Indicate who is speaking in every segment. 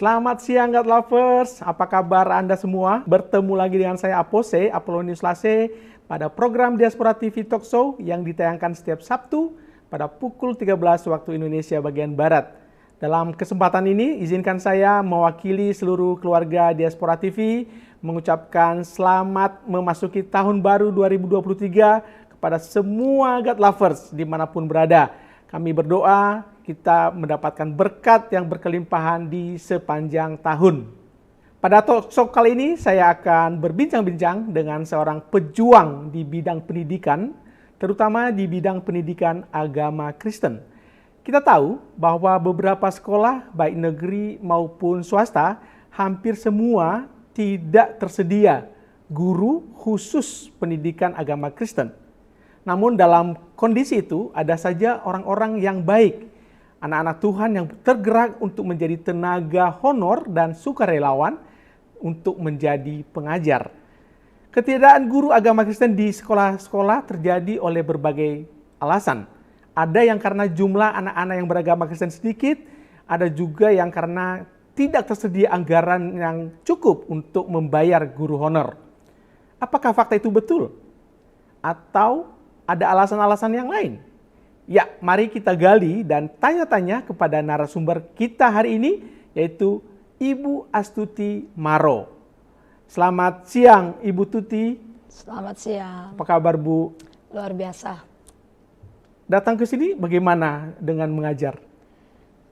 Speaker 1: Selamat siang God Lovers, apa kabar Anda semua? Bertemu lagi dengan saya Apose, Apolonius Lase, pada program Diaspora TV Talk Show yang ditayangkan setiap Sabtu pada pukul 13 waktu Indonesia bagian Barat. Dalam kesempatan ini, izinkan saya mewakili seluruh keluarga Diaspora TV mengucapkan selamat memasuki tahun baru 2023 kepada semua God Lovers dimanapun berada. Kami berdoa kita mendapatkan berkat yang berkelimpahan di sepanjang tahun. Pada talk show kali ini saya akan berbincang-bincang dengan seorang pejuang di bidang pendidikan, terutama di bidang pendidikan agama Kristen. Kita tahu bahwa beberapa sekolah baik negeri maupun swasta hampir semua tidak tersedia guru khusus pendidikan agama Kristen. Namun dalam kondisi itu ada saja orang-orang yang baik, anak-anak Tuhan yang tergerak untuk menjadi tenaga honor dan sukarelawan untuk menjadi pengajar. Ketiadaan guru agama Kristen di sekolah-sekolah terjadi oleh berbagai alasan. Ada yang karena jumlah anak-anak yang beragama Kristen sedikit, ada juga yang karena tidak tersedia anggaran yang cukup untuk membayar guru honor. Apakah fakta itu betul? Atau ada alasan-alasan yang lain? Ya, mari kita gali dan tanya-tanya kepada narasumber kita hari ini, yaitu Ibu Astuti Maro. Selamat siang, Ibu Tuti.
Speaker 2: Selamat siang.
Speaker 1: Apa kabar, Bu?
Speaker 2: Luar biasa.
Speaker 1: Datang ke sini bagaimana dengan mengajar?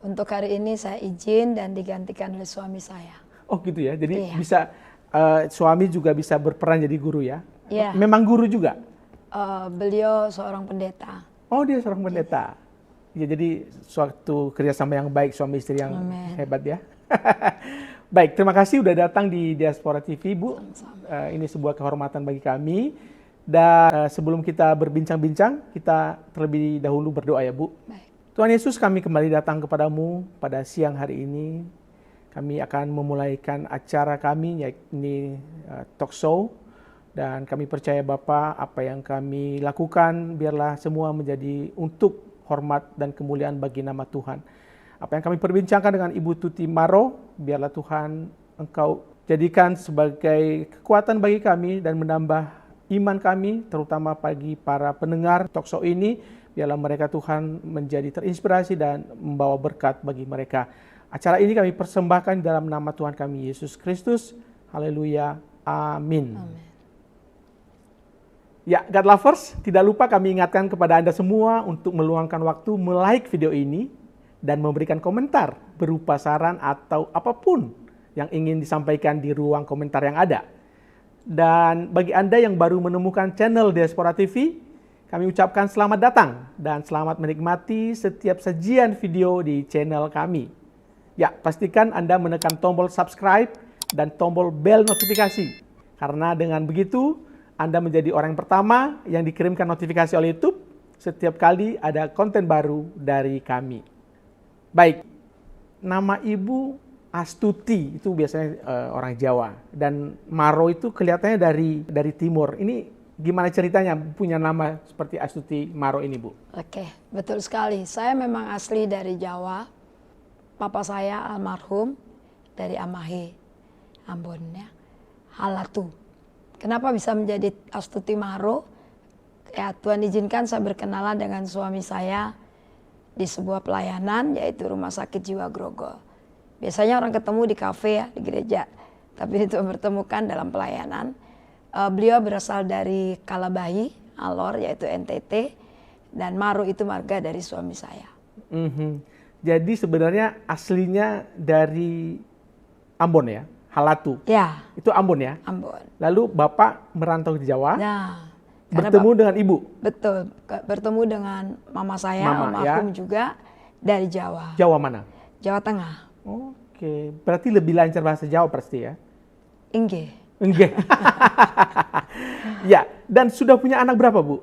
Speaker 2: Untuk hari ini saya izin dan digantikan oleh suami saya.
Speaker 1: Oh gitu ya, jadi
Speaker 2: Iya.
Speaker 1: bisa suami juga bisa berperan jadi guru ya?
Speaker 2: Iya.
Speaker 1: Memang guru juga?
Speaker 2: Beliau seorang pendeta.
Speaker 1: Oh, dia seorang pendeta. Ya, jadi suatu kerjasama yang baik, suami istri yang
Speaker 2: Amen.
Speaker 1: hebat ya. Baik, terima kasih sudah datang di Diaspora TV, Bu. Ini sebuah kehormatan bagi kami. Dan sebelum kita berbincang-bincang, kita terlebih dahulu berdoa ya, Bu.
Speaker 2: Baik.
Speaker 1: Tuhan Yesus, kami kembali datang kepadamu pada siang hari ini. Kami akan memulaikan acara kami, yakni talk show. Dan kami percaya Bapa, apa yang kami lakukan biarlah semua menjadi untuk hormat dan kemuliaan bagi nama Tuhan. Apa yang kami perbincangkan dengan Ibu Tuti Maro, biarlah Tuhan Engkau jadikan sebagai kekuatan bagi kami dan menambah iman kami, terutama bagi para pendengar talk show ini. Biarlah mereka Tuhan menjadi terinspirasi dan membawa berkat bagi mereka. Acara ini kami persembahkan dalam nama Tuhan kami Yesus Kristus. Haleluya. Amin.
Speaker 2: Amin.
Speaker 1: Ya, God Lovers, tidak lupa kami ingatkan kepada Anda semua untuk meluangkan waktu like video ini dan memberikan komentar berupa saran atau apapun yang ingin disampaikan di ruang komentar yang ada. Dan bagi Anda yang baru menemukan channel Diaspora TV, kami ucapkan selamat datang dan selamat menikmati setiap sajian video di channel kami. Ya, pastikan Anda menekan tombol subscribe dan tombol bel notifikasi. Karena dengan begitu, Anda menjadi orang yang pertama yang dikirimkan notifikasi oleh YouTube setiap kali ada konten baru dari kami. Baik, nama Ibu Astuti itu biasanya orang Jawa dan Maro itu kelihatannya dari timur. Ini gimana ceritanya punya nama seperti Astuti Maro ini, Bu?
Speaker 2: Oke, betul sekali. Saya memang asli dari Jawa. Papa saya almarhum dari Amahe, Ambon ya, Halatu. Kenapa bisa menjadi Astuti Maro? Ya, Tuhan izinkan saya berkenalan dengan suami saya di sebuah pelayanan, yaitu Rumah Sakit Jiwa Grogol. Biasanya orang ketemu di kafe ya, di gereja. Tapi itu bertemukan dalam pelayanan. Beliau berasal dari Kalabahi, Alor, yaitu NTT. Dan Maro itu marga dari suami saya.
Speaker 1: Jadi sebenarnya aslinya dari Ambon ya? Halatu.
Speaker 2: Ya.
Speaker 1: Itu Ambon ya?
Speaker 2: Ambon.
Speaker 1: Lalu Bapak merantau di Jawa,
Speaker 2: Nah,
Speaker 1: bertemu dengan Ibu?
Speaker 2: Betul, bertemu dengan mama saya, almarhum juga dari Jawa.
Speaker 1: Jawa mana?
Speaker 2: Jawa Tengah.
Speaker 1: Oke, berarti lebih lancar bahasa Jawa pasti ya?
Speaker 2: Inge.
Speaker 1: Enggak. Ya, dan sudah punya anak berapa, Bu?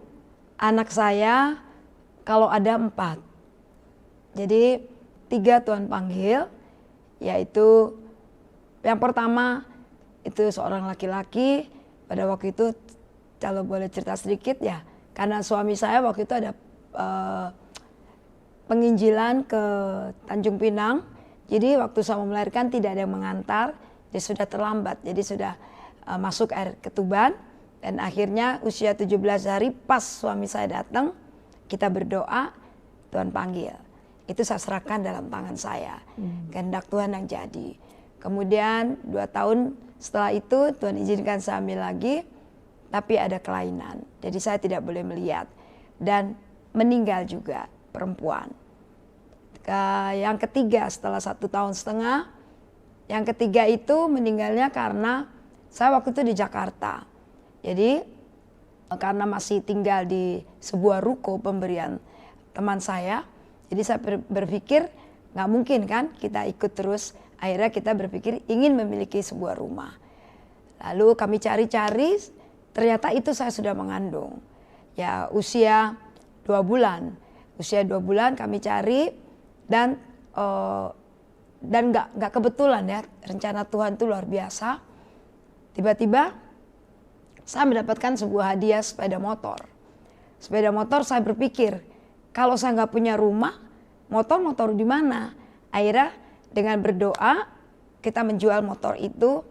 Speaker 2: Anak saya kalau ada 4. Jadi 3 Tuhan panggil, yaitu yang pertama itu seorang laki-laki. Pada waktu itu kalau boleh cerita sedikit ya, karena suami saya waktu itu ada penginjilan ke Tanjung Pinang Jadi waktu saya mau melahirkan tidak ada yang mengantar, dia sudah terlambat, jadi sudah masuk air ketuban. Dan akhirnya usia 17 hari pas suami saya datang, kita berdoa, Tuhan panggil. Itu saya serahkan dalam tangan saya, kehendak Tuhan yang jadi. Kemudian 2 tahun setelah itu Tuhan izinkan saya hamil lagi, tapi ada kelainan. Jadi saya tidak boleh melihat. Dan meninggal juga perempuan. Yang ketiga setelah 1,5 tahun, yang ketiga itu meninggalnya karena saya waktu itu di Jakarta. Jadi karena masih tinggal di sebuah ruko pemberian teman saya, jadi saya berpikir nggak mungkin kan kita ikut terus. Akhirnya kita berpikir ingin memiliki sebuah rumah. Lalu kami cari-cari, ternyata itu saya sudah mengandung. Ya usia 2 bulan. Usia 2 bulan kami cari. Dan nggak kebetulan ya, rencana Tuhan itu luar biasa. Tiba-tiba saya mendapatkan sebuah hadiah sepeda motor. Sepeda motor, saya berpikir kalau saya nggak punya rumah, motor di mana? Akhirnya dengan berdoa kita menjual motor itu.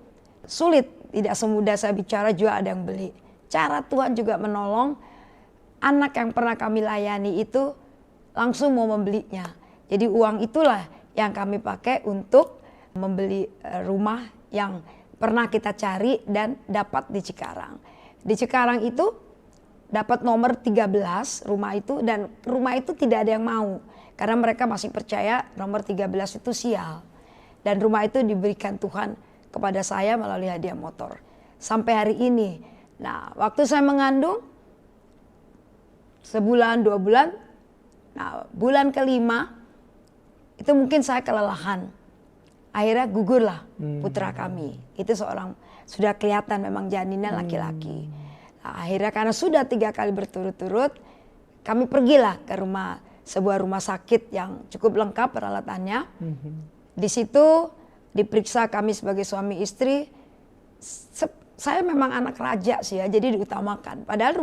Speaker 2: Sulit, tidak semudah saya bicara juga ada yang beli. Cara Tuhan juga menolong. Anak yang pernah kami layani itu langsung mau membelinya. Jadi uang itulah yang kami pakai untuk membeli rumah yang pernah kita cari dan dapat di Cikarang. Di Cikarang itu dapat nomor 13 rumah itu, dan rumah itu tidak ada yang mau. Karena mereka masih percaya nomor 13 itu sial. Dan rumah itu diberikan Tuhan kepada saya melalui hadiah motor. Sampai hari ini. Nah waktu saya mengandung, sebulan 2 bulan, nah bulan ke-5, itu mungkin saya kelelahan. Akhirnya gugurlah putra kami. Itu seorang, sudah kelihatan memang janinnya laki-laki. Nah, akhirnya karena sudah 3 kali berturut-turut, kami pergilah ke sebuah rumah sakit yang cukup lengkap peralatannya. Di situ diperiksa kami sebagai suami istri. Saya memang anak raja sih ya, jadi diutamakan. Padahal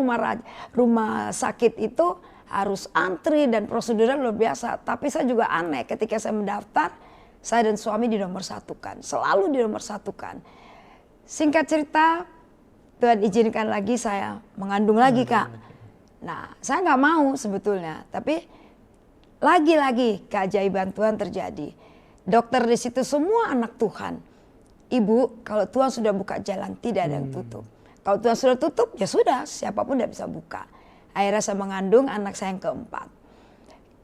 Speaker 2: rumah sakit itu harus antri dan prosedurnya luar biasa. Tapi saya juga aneh ketika saya mendaftar, saya dan suami dinomorsatukan. Selalu dinomorsatukan. Singkat cerita, Tuhan izinkan lagi saya mengandung lagi Kak. Nah saya nggak mau sebetulnya. Tapi lagi-lagi keajaiban Tuhan terjadi. Dokter di situ semua anak Tuhan. Ibu, kalau Tuhan sudah buka jalan tidak ada yang tutup. Kalau Tuhan sudah tutup ya sudah, siapapun tidak bisa buka. Akhirnya saya mengandung anak saya yang keempat.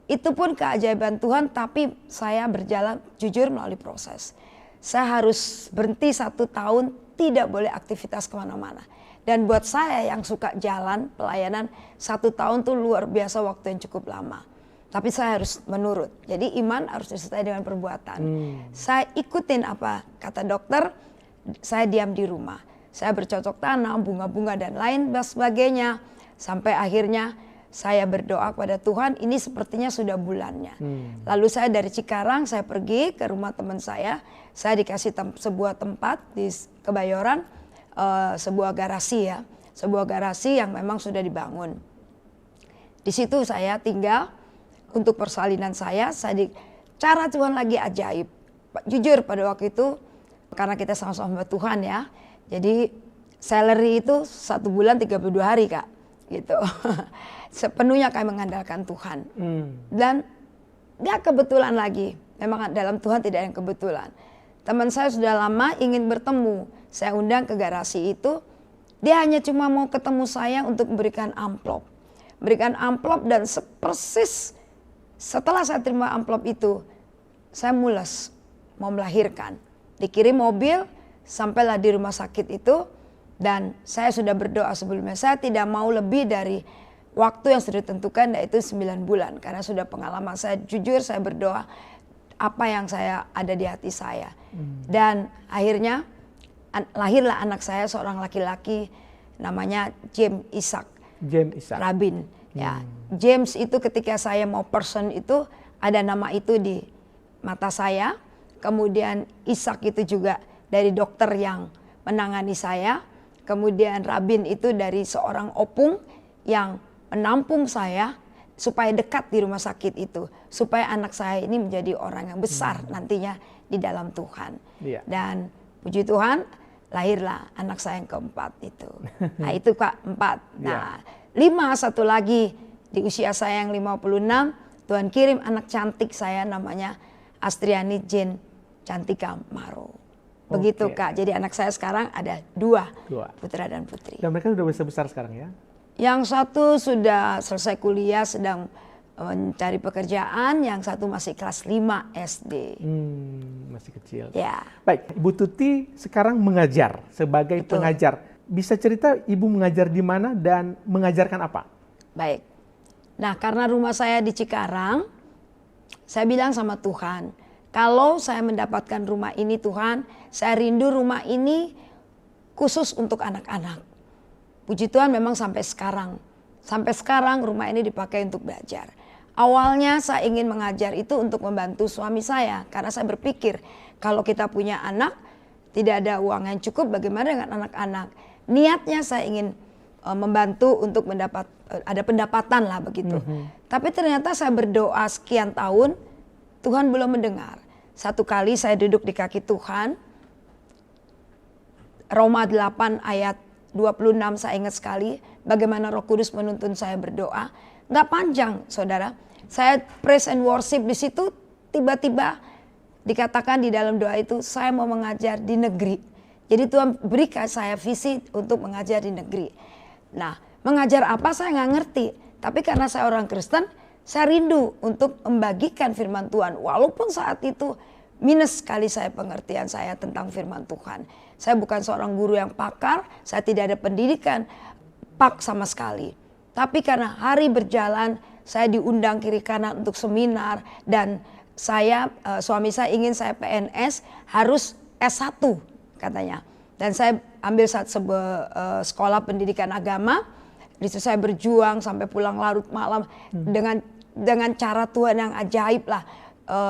Speaker 2: Itu pun keajaiban Tuhan, tapi saya berjalan jujur melalui proses. Saya harus berhenti 1 tahun, tidak boleh aktivitas kemana-mana. Dan buat saya yang suka jalan, pelayanan, 1 tahun tuh luar biasa waktu yang cukup lama. Tapi saya harus menurut. Jadi iman harus disertai dengan perbuatan. Saya ikutin apa kata dokter, saya diam di rumah. Saya bercocok tanam, bunga-bunga dan lain sebagainya. Sampai akhirnya saya berdoa kepada Tuhan, ini sepertinya sudah bulannya. Lalu saya dari Cikarang, saya pergi ke rumah teman saya dikasih sebuah tempat di Kebayoran, sebuah garasi ya. Sebuah garasi yang memang sudah dibangun. Di situ saya tinggal untuk persalinan saya cara Tuhan lagi ajaib. Jujur pada waktu itu, karena kita sama-sama Tuhan ya, jadi salary itu 1 bulan 32 hari Kak. Gitu. Sepenuhnya kami mengandalkan Tuhan. Dan gak kebetulan lagi. Memang dalam Tuhan tidak ada yang kebetulan. Teman saya sudah lama ingin bertemu. Saya undang ke garasi itu. Dia hanya cuma mau ketemu saya untuk memberikan amplop. Berikan amplop dan persis setelah saya terima amplop itu, saya mules mau melahirkan. Dikirim mobil, sampailah di rumah sakit itu. Dan saya sudah berdoa sebelumnya, saya tidak mau lebih dari waktu yang sudah ditentukan, yaitu 9 bulan. Karena sudah pengalaman saya, jujur saya berdoa apa yang saya ada di hati saya. Dan akhirnya lahirlah anak saya, seorang laki-laki namanya James Isaac Rabin. Ya, James itu ketika saya mau person itu, ada nama itu di mata saya. Kemudian Isaac itu juga dari dokter yang menangani saya. Kemudian Rabin itu dari seorang opung yang menampung saya. supaya dekat di rumah sakit itu, supaya anak saya ini menjadi orang yang besar nantinya di dalam Tuhan.
Speaker 1: Iya.
Speaker 2: Dan puji Tuhan, lahirlah anak saya yang keempat itu. Nah itu Kak, 4. Nah 5, satu lagi di usia saya yang 56, Tuhan kirim anak cantik saya namanya Astriani Jane Cantika Maro. Begitu Kak, jadi anak saya sekarang ada 2, putra dan putri.
Speaker 1: Dan mereka sudah besar sekarang ya?
Speaker 2: Yang satu sudah selesai kuliah, sedang mencari pekerjaan, yang satu masih kelas 5 SD.
Speaker 1: Masih kecil.
Speaker 2: Ya.
Speaker 1: Baik, Ibu Tuti sekarang mengajar sebagai pengajar. Bisa cerita Ibu mengajar di mana dan mengajarkan apa?
Speaker 2: Baik. Nah, karena rumah saya di Cikarang, saya bilang sama Tuhan, kalau saya mendapatkan rumah ini Tuhan, saya rindu rumah ini khusus untuk anak-anak. Puji Tuhan memang sampai sekarang rumah ini dipakai untuk belajar. Awalnya saya ingin mengajar itu untuk membantu suami saya, karena saya berpikir kalau kita punya anak, tidak ada uang yang cukup, bagaimana dengan anak-anak? Niatnya saya ingin membantu untuk ada pendapatan lah begitu. Tapi ternyata saya berdoa sekian tahun, Tuhan belum mendengar. Satu kali saya duduk di kaki Tuhan, Roma 8 ayat 26 saya ingat sekali bagaimana Roh Kudus menuntun saya berdoa. Nggak panjang saudara, saya praise and worship di situ, tiba-tiba dikatakan di dalam doa itu saya mau mengajar di negeri. Jadi Tuhan berikan saya visi untuk mengajar di negeri. Nah, mengajar apa saya nggak ngerti. Tapi karena saya orang Kristen, saya rindu untuk membagikan firman Tuhan. Walaupun saat itu minus sekali saya pengertian saya tentang firman Tuhan. Saya bukan seorang guru yang pakar, saya tidak ada pendidikan pak sama sekali. Tapi karena hari berjalan, saya diundang kiri kanan untuk seminar. Dan saya, suami saya ingin saya PNS harus S1 katanya. Dan saya ambil sebuah sekolah pendidikan agama. Di situ saya berjuang sampai pulang larut malam dengan cara Tuhan yang ajaib lah.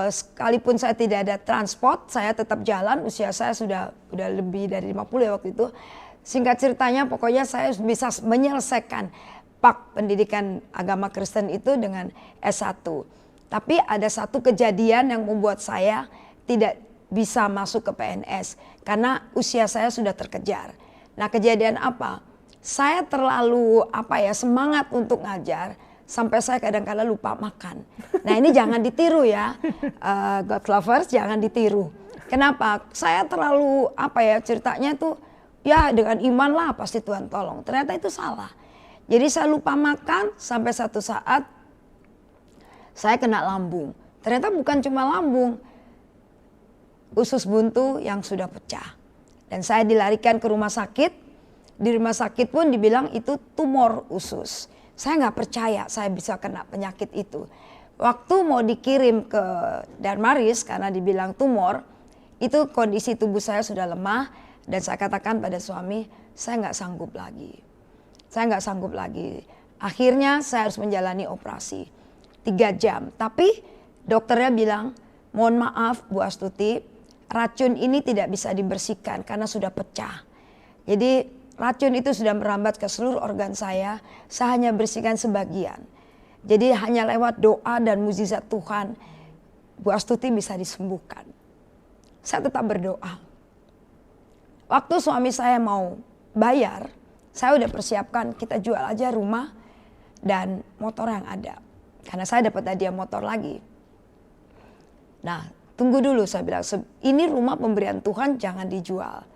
Speaker 2: Sekalipun saya tidak ada transport, saya tetap jalan. Usia saya sudah lebih dari 50 ya waktu itu. Singkat ceritanya pokoknya saya bisa menyelesaikan pak pendidikan agama Kristen itu dengan S1. Tapi ada satu kejadian yang membuat saya tidak bisa masuk ke PNS. Karena usia saya sudah terkejar. Nah kejadian apa? Saya terlalu semangat untuk ngajar. Sampai saya kadang-kadang lupa makan. Nah ini jangan ditiru ya, God lovers jangan ditiru. Kenapa? Saya terlalu ceritanya tuh ya dengan iman lah pasti Tuhan tolong. Ternyata itu salah. Jadi saya lupa makan sampai satu saat saya kena lambung. Ternyata bukan cuma lambung, usus buntu yang sudah pecah. Dan saya dilarikan ke rumah sakit. Di rumah sakit pun dibilang itu tumor usus. Saya nggak percaya saya bisa kena penyakit itu. Waktu mau dikirim ke Darmaris karena dibilang tumor, itu kondisi tubuh saya sudah lemah dan saya katakan pada suami, saya nggak sanggup lagi. Saya nggak sanggup lagi. Akhirnya saya harus menjalani operasi 3 jam. Tapi dokternya bilang, mohon maaf Bu Astuti, racun ini tidak bisa dibersihkan karena sudah pecah. Jadi racun itu sudah merambat ke seluruh organ saya hanya bersihkan sebagian. Jadi hanya lewat doa dan mukjizat Tuhan, Bu Astuti bisa disembuhkan. Saya tetap berdoa. Waktu suami saya mau bayar, saya udah persiapkan kita jual aja rumah dan motor yang ada. Karena saya dapat hadiah motor lagi. Nah, tunggu dulu saya bilang, ini rumah pemberian Tuhan jangan dijual.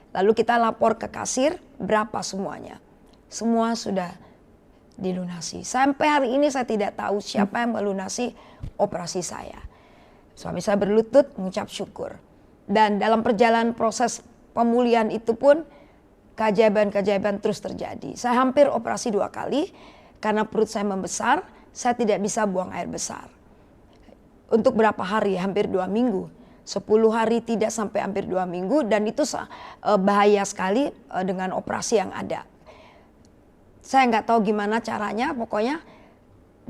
Speaker 2: Lalu kita lapor ke kasir berapa semuanya. Semua sudah dilunasi. Sampai hari ini saya tidak tahu siapa yang melunasi operasi saya. Suami saya berlutut mengucap syukur. Dan dalam perjalanan proses pemulihan itu pun keajaiban-keajaiban terus terjadi. Saya hampir operasi 2 kali karena perut saya membesar, saya tidak bisa buang air besar. Untuk berapa hari? Hampir 2 minggu. 10 hari tidak sampai hampir 2 minggu dan itu bahaya sekali dengan operasi yang ada. Saya nggak tahu gimana caranya, pokoknya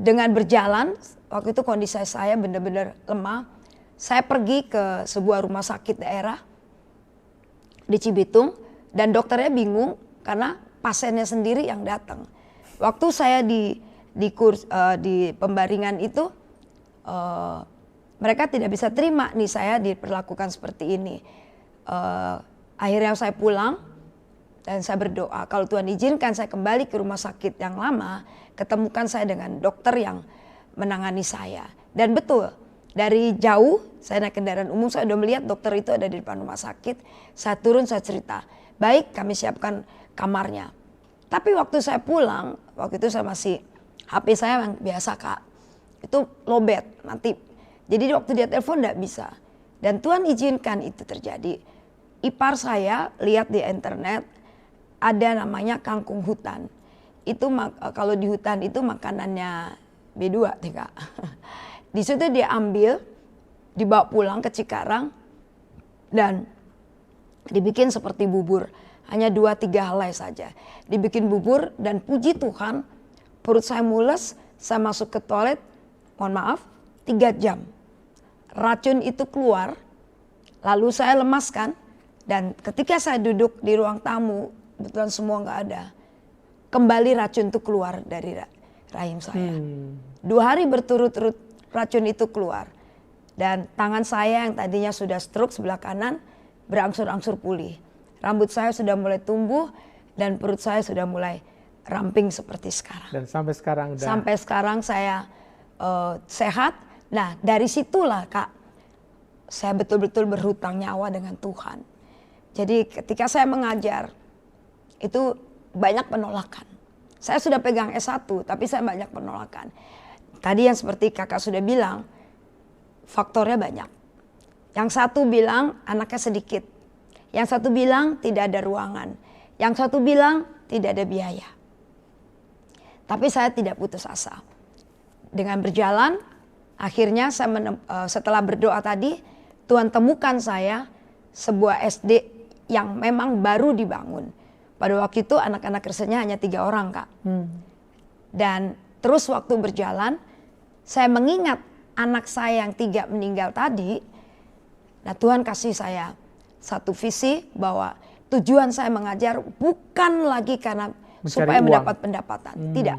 Speaker 2: dengan berjalan, waktu itu kondisi saya benar-benar lemah. Saya pergi ke sebuah rumah sakit daerah di Cibitung dan dokternya bingung karena pasiennya sendiri yang datang. Waktu saya di pembaringan itu mereka tidak bisa terima nih saya diperlakukan seperti ini. Akhirnya saya pulang dan saya berdoa kalau Tuhan izinkan saya kembali ke rumah sakit yang lama, ketemukan saya dengan dokter yang menangani saya. Dan betul, dari jauh saya naik kendaraan umum, saya sudah melihat dokter itu ada di depan rumah sakit. Saya turun, saya cerita, baik kami siapkan kamarnya. Tapi waktu saya pulang, waktu itu saya masih HP saya yang biasa Kak, itu lowbat nanti. Jadi waktu dia telepon tidak bisa. Dan Tuhan izinkan itu terjadi. Ipar saya lihat di internet ada namanya kangkung hutan. Itu kalau di hutan itu makanannya B2 Kak. Di situ dia ambil, dibawa pulang ke Cikarang dan dibikin seperti bubur. Hanya 2-3 helai saja. Dibikin bubur dan puji Tuhan perut saya mules, saya masuk ke toilet, mohon maaf, 3 jam. Racun itu keluar, lalu saya lemaskan, dan ketika saya duduk di ruang tamu, kebetulan semua nggak ada, kembali racun itu keluar dari rahim saya. 2 hari berturut-turut racun itu keluar. Dan tangan saya yang tadinya sudah stroke sebelah kanan, berangsur-angsur pulih. Rambut saya sudah mulai tumbuh, dan perut saya sudah mulai ramping seperti sekarang.
Speaker 1: Dan sampai sekarang?
Speaker 2: Sampai sekarang saya sehat. Nah dari situlah Kak, saya betul-betul berhutang nyawa dengan Tuhan. Jadi ketika saya mengajar, itu banyak penolakan. Saya sudah pegang S1, tapi saya banyak penolakan. Tadi yang seperti kakak sudah bilang, faktornya banyak. Yang satu bilang anaknya sedikit. Yang satu bilang tidak ada ruangan. Yang satu bilang tidak ada biaya. Tapi saya tidak putus asa. Dengan berjalan, akhirnya saya setelah berdoa tadi, Tuhan temukan saya sebuah SD yang memang baru dibangun. Pada waktu itu anak-anak Kristennya hanya 3 orang Kak. Dan terus waktu berjalan, saya mengingat anak saya yang 3 meninggal tadi. Nah Tuhan kasih saya satu visi bahwa tujuan saya mengajar bukan lagi karena supaya mendapat pendapatan. Tidak.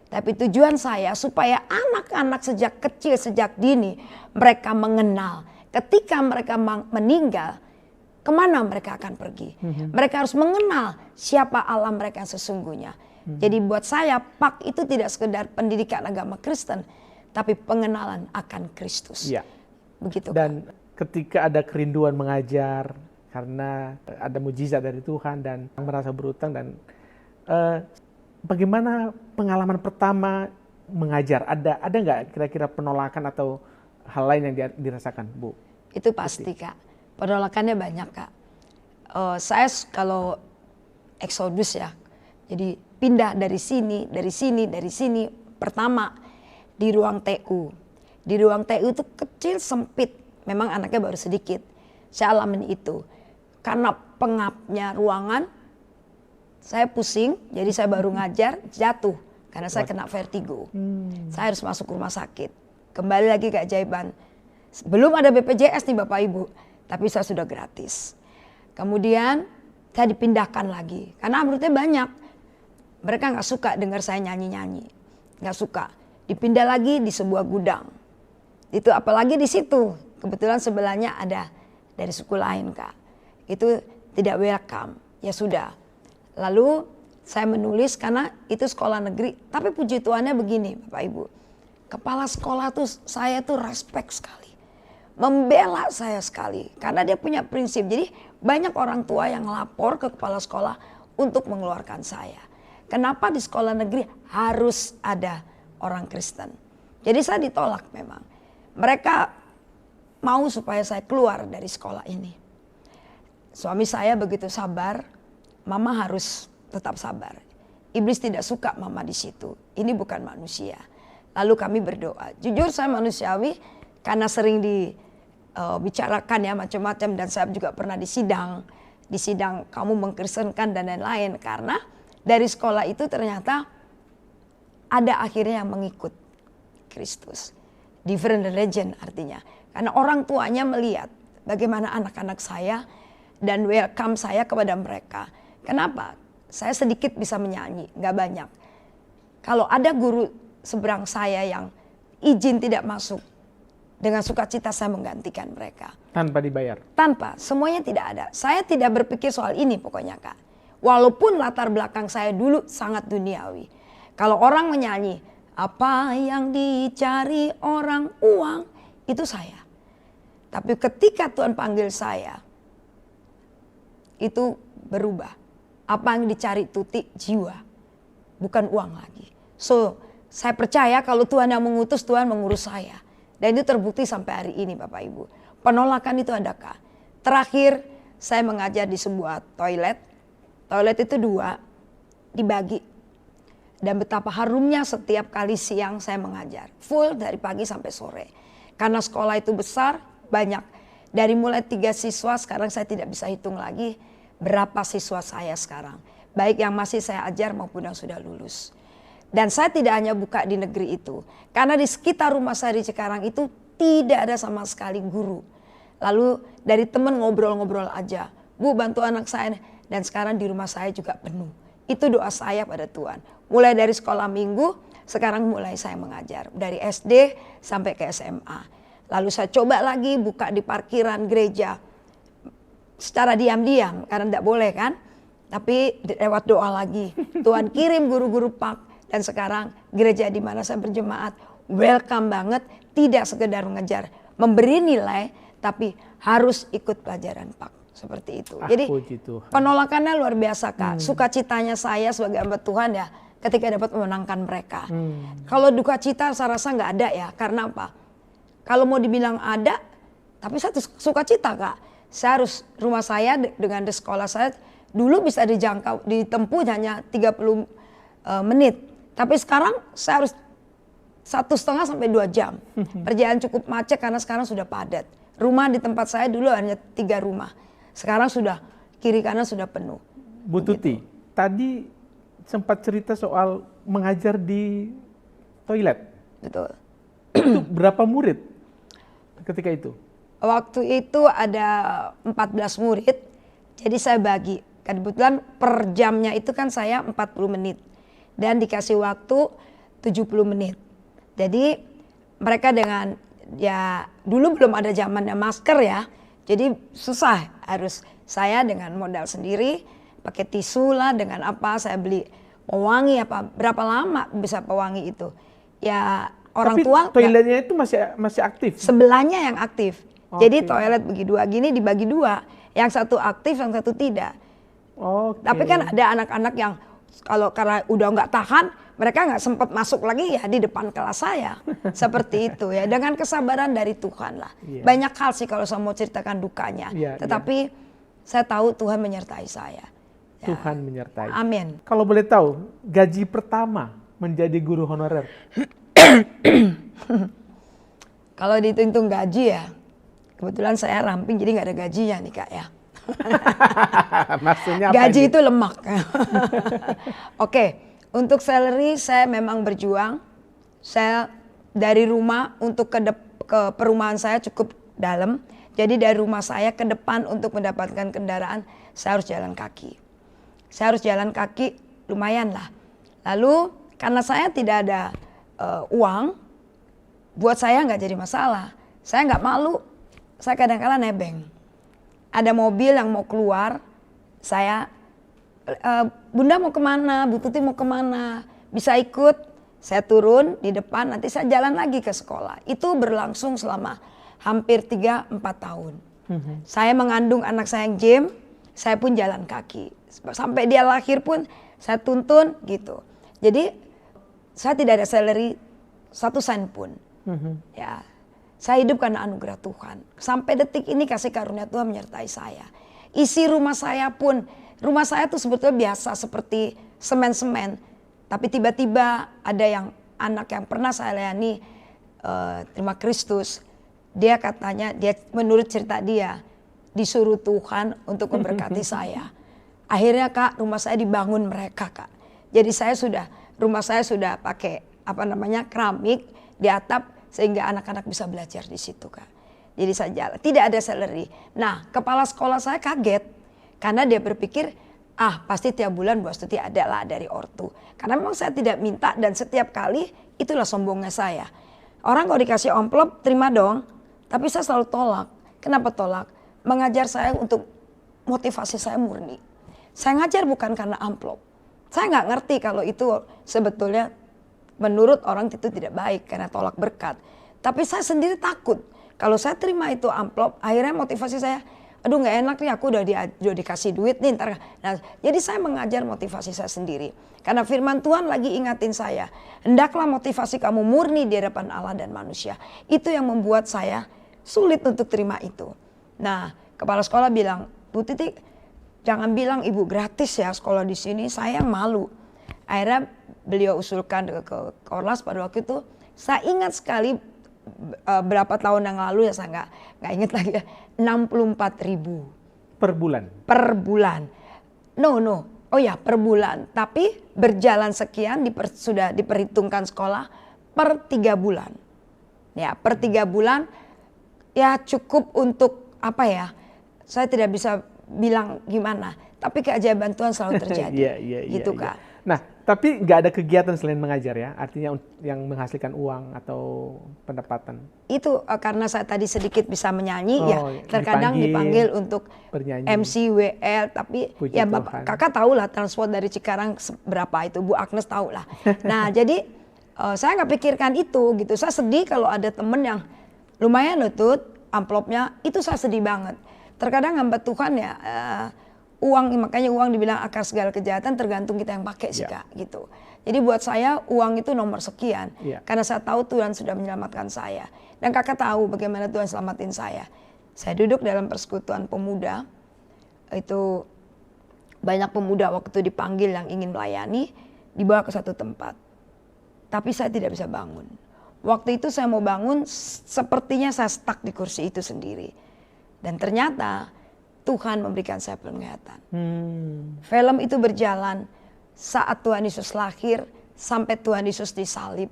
Speaker 2: Tapi tujuan saya supaya anak-anak sejak kecil, sejak dini mereka mengenal. Ketika mereka meninggal, kemana mereka akan pergi. Mereka harus mengenal siapa Allah mereka yang sesungguhnya. Jadi buat saya PAK itu tidak sekedar pendidikan agama Kristen, tapi pengenalan akan Kristus.
Speaker 1: Ya.
Speaker 2: Begitu.
Speaker 1: Dan ketika ada kerinduan mengajar karena ada mujizat dari Tuhan dan merasa berutang, dan bagaimana pengalaman pertama mengajar? Ada nggak kira-kira penolakan atau hal lain yang dirasakan, Bu?
Speaker 2: Itu pasti Kak. Penolakannya banyak Kak. Saya kalau eksodus ya, jadi pindah dari sini. Pertama di ruang TU. Di ruang TU itu kecil, sempit. Memang anaknya baru sedikit. Saya alamin itu. Karena pengapnya ruangan, saya pusing. Jadi saya baru ngajar, jatuh. Karena saya kena vertigo. Saya harus masuk rumah sakit. Kembali lagi keajaiban. Belum ada BPJS nih Bapak Ibu. Tapi saya sudah gratis. Kemudian saya dipindahkan lagi. Karena menurutnya banyak. Mereka nggak suka dengar saya nyanyi-nyanyi. Nggak suka. Dipindah lagi di sebuah gudang. Itu apalagi di situ. Kebetulan sebelahnya ada dari suku lain Kak. Itu tidak welcome. Ya sudah. Lalu saya menulis karena itu sekolah negeri. Tapi puji Tuhannya begini Bapak Ibu. Kepala sekolah tuh saya tuh respect sekali. Membela saya sekali. Karena dia punya prinsip. Jadi banyak orang tua yang lapor ke kepala sekolah untuk mengeluarkan saya. Kenapa di sekolah negeri harus ada orang Kristen? Jadi saya ditolak memang. Mereka mau supaya saya keluar dari sekolah ini. Suami saya begitu sabar, mama harus tetap sabar. Iblis tidak suka mama di situ. Ini bukan manusia. Lalu kami berdoa. Jujur saya manusiawi karena sering dibicarakan ya macam-macam, dan saya juga pernah di sidang kamu mengkristenkan dan lain-lain. Karena dari sekolah itu ternyata ada akhirnya yang mengikut Kristus. Different religion artinya. Karena orang tuanya melihat bagaimana anak-anak saya dan welcome saya kepada mereka. Kenapa? Saya sedikit bisa menyanyi, nggak banyak. Kalau ada guru seberang saya yang izin tidak masuk, dengan sukacita saya menggantikan mereka.
Speaker 1: Tanpa dibayar?
Speaker 2: Tanpa, semuanya tidak ada. Saya tidak berpikir soal ini pokoknya Kak. Walaupun latar belakang saya dulu sangat duniawi. Kalau orang menyanyi, apa yang dicari orang uang, itu saya. Tapi ketika Tuhan panggil saya, itu berubah. Apa yang dicari tuti jiwa, bukan uang lagi. So, saya percaya kalau Tuhan yang mengutus, Tuhan mengurus saya. Dan itu terbukti sampai hari ini Bapak Ibu. Penolakan itu adakah? Terakhir saya mengajar di sebuah toilet. Toilet itu 2, dibagi. Dan betapa harumnya setiap kali siang saya mengajar. Full dari pagi sampai sore. Karena sekolah itu besar, banyak. Dari mulai 3 siswa, sekarang saya tidak bisa hitung lagi berapa siswa saya sekarang. Baik yang masih saya ajar maupun yang sudah lulus. Dan saya tidak hanya buka di negeri itu. Karena di sekitar rumah saya di Cikarang itu tidak ada sama sekali guru. Lalu dari teman ngobrol-ngobrol aja. Bu, bantu anak saya. Dan sekarang di rumah saya juga penuh. Itu doa saya pada Tuhan. Mulai dari sekolah minggu, sekarang mulai saya mengajar. Dari SD sampai ke SMA. Lalu saya coba lagi buka di parkiran gereja. Secara diam-diam, karena tidak boleh kan. Tapi lewat doa lagi. Tuhan kirim guru-guru PAK. Dan sekarang gereja di mana saya berjemaat, welcome banget. Tidak sekedar mengejar, memberi nilai, tapi harus ikut pelajaran PAK. Seperti itu. Jadi penolakannya luar biasa Kak. Sukacitanya saya sebagai hamba Tuhan ya ketika dapat memenangkan mereka. Kalau duka cita saya rasa nggak ada ya. Karena apa? Kalau mau dibilang ada, tapi saya sukacita Kak. Saya harus, rumah saya dengan di sekolah saya dulu bisa dijangkau, ditempuh hanya 30 menit. Tapi sekarang saya harus 1,5 sampai 2 jam. Perjalanan cukup macet karena sekarang sudah padat. Rumah di tempat saya dulu hanya 3 rumah. Sekarang sudah kiri kanan sudah penuh.
Speaker 1: Bu Tuti, tadi sempat cerita soal mengajar di toilet.
Speaker 2: Betul.
Speaker 1: Itu berapa murid ketika itu?
Speaker 2: Waktu itu ada 14 murid. Jadi saya bagi. Kebetulan per jamnya itu kan saya 40 menit. Dan dikasih waktu 70 menit. Jadi mereka dengan, ya dulu belum ada zamannya masker ya. Jadi susah, harus saya dengan modal sendiri, pakai tisu lah, dengan apa, saya beli pewangi apa, berapa lama bisa pewangi itu. Ya orang
Speaker 1: tapi
Speaker 2: tua.
Speaker 1: Toiletnya itu masih aktif?
Speaker 2: Sebelahnya yang aktif.
Speaker 1: Okay.
Speaker 2: Jadi toilet bagi 2 gini dibagi 2. Yang satu aktif, yang satu tidak.
Speaker 1: Okay.
Speaker 2: Tapi kan ada anak-anak yang kalau karena udah nggak tahan, mereka nggak sempat masuk lagi ya di depan kelas saya. Seperti itu ya, dengan kesabaran dari Tuhan lah. Yeah. Banyak hal sih kalau saya mau ceritakan dukanya. Tetapi saya tahu Tuhan menyertai saya. Ya.
Speaker 1: Tuhan menyertai.
Speaker 2: Amin.
Speaker 1: Kalau boleh tahu, gaji pertama menjadi guru honorer?
Speaker 2: Kalau dihitung gaji ya, kebetulan saya ramping jadi nggak ada gajinya nih Kak ya.
Speaker 1: Maksudnya apa
Speaker 2: gaji
Speaker 1: ini?
Speaker 2: itu lemak. Oke. Untuk salary saya memang berjuang. Saya dari rumah untuk ke perumahan saya cukup dalam. Jadi dari rumah saya ke depan untuk mendapatkan kendaraan saya harus jalan kaki. Saya harus jalan kaki lumayan lah. Lalu karena saya tidak ada uang, buat saya nggak jadi masalah. Saya nggak malu. Saya kadang-kadang nebeng. Ada mobil yang mau keluar, saya Bunda mau kemana, Bu Tuti mau kemana, bisa ikut, saya turun di depan, nanti saya jalan lagi ke sekolah. Itu berlangsung selama hampir 3-4 tahun. Saya mengandung anak saya yang Jim, saya pun jalan kaki. Sampai dia lahir pun saya tuntun gitu. Jadi saya tidak ada salary 1 sen pun. Ya, saya hidup karena anugerah Tuhan. Sampai detik ini kasih karunia Tuhan menyertai saya. Isi rumah saya pun, rumah saya tuh sebetulnya biasa seperti semen-semen. Tapi tiba-tiba ada yang anak yang pernah saya layani, terima Kristus. Dia katanya, dia menurut cerita dia, disuruh Tuhan untuk memberkati saya. Akhirnya Kak, rumah saya dibangun mereka Kak. Jadi rumah saya sudah pakai keramik di atap sehingga anak-anak bisa belajar di situ Kak. Jadi saya jalan, tidak ada salary. Nah, kepala sekolah saya kaget karena dia berpikir pasti tiap bulan Bu Astuti ada lah dari ortu. Karena memang saya tidak minta dan setiap kali itulah sombongnya saya. Orang kalau dikasih amplop terima dong, tapi saya selalu tolak. Kenapa tolak? Mengajar saya untuk motivasi saya murni. Saya ngajar bukan karena amplop. Saya nggak ngerti kalau itu sebetulnya menurut orang itu tidak baik karena tolak berkat. Tapi saya sendiri takut. Kalau saya terima itu amplop, akhirnya motivasi saya, aduh nggak enak nih, aku udah dikasih duit nih ntar. Nah, jadi saya mengajar motivasi saya sendiri. Karena firman Tuhan lagi ingatin saya, hendaklah motivasi kamu murni di hadapan Allah dan manusia. Itu yang membuat saya sulit untuk terima itu. Nah, kepala sekolah bilang, Bu Titi, jangan bilang ibu gratis ya sekolah di sini, saya malu. Akhirnya beliau usulkan ke Korlas pada waktu itu, saya ingat sekali berapa tahun yang lalu ya, saya nggak ingat lagi ya, 64.000
Speaker 1: per bulan.
Speaker 2: per bulan. Oh ya per bulan. Tapi berjalan sekian sudah diperhitungkan sekolah per 3 bulan. Ya per 3 bulan ya cukup untuk apa ya? Saya tidak bisa bilang gimana. Tapi keajaiban Tuhan selalu terjadi. Gitu Kak.
Speaker 1: Nah, tapi nggak ada kegiatan selain mengajar ya? Artinya yang menghasilkan uang atau pendapatan? Itu
Speaker 2: karena saya tadi sedikit bisa menyanyi terkadang dipanggil untuk bernyanyi. MC, WL, tapi puji ya Bapak, Kakak tahu lah transport dari Cikarang berapa itu, Bu Agnes tahu lah. Nah jadi saya nggak pikirkan itu gitu, saya sedih kalau ada temen yang lumayan loh amplopnya, itu saya sedih banget. Terkadang hamba Tuhan ya, makanya uang dibilang akar segala kejahatan, tergantung kita yang pakai sih Kak gitu. Jadi buat saya uang itu nomor sekian, karena saya tahu Tuhan sudah menyelamatkan saya. Dan Kakak tahu bagaimana Tuhan selamatin saya. Saya duduk dalam persekutuan pemuda, itu banyak pemuda waktu itu dipanggil yang ingin melayani, dibawa ke satu tempat. Tapi saya tidak bisa bangun. Waktu itu saya mau bangun, sepertinya saya stuck di kursi itu sendiri. Dan ternyata Tuhan memberikan saya penglihatan. Film itu berjalan saat Tuhan Yesus lahir sampai Tuhan Yesus disalib.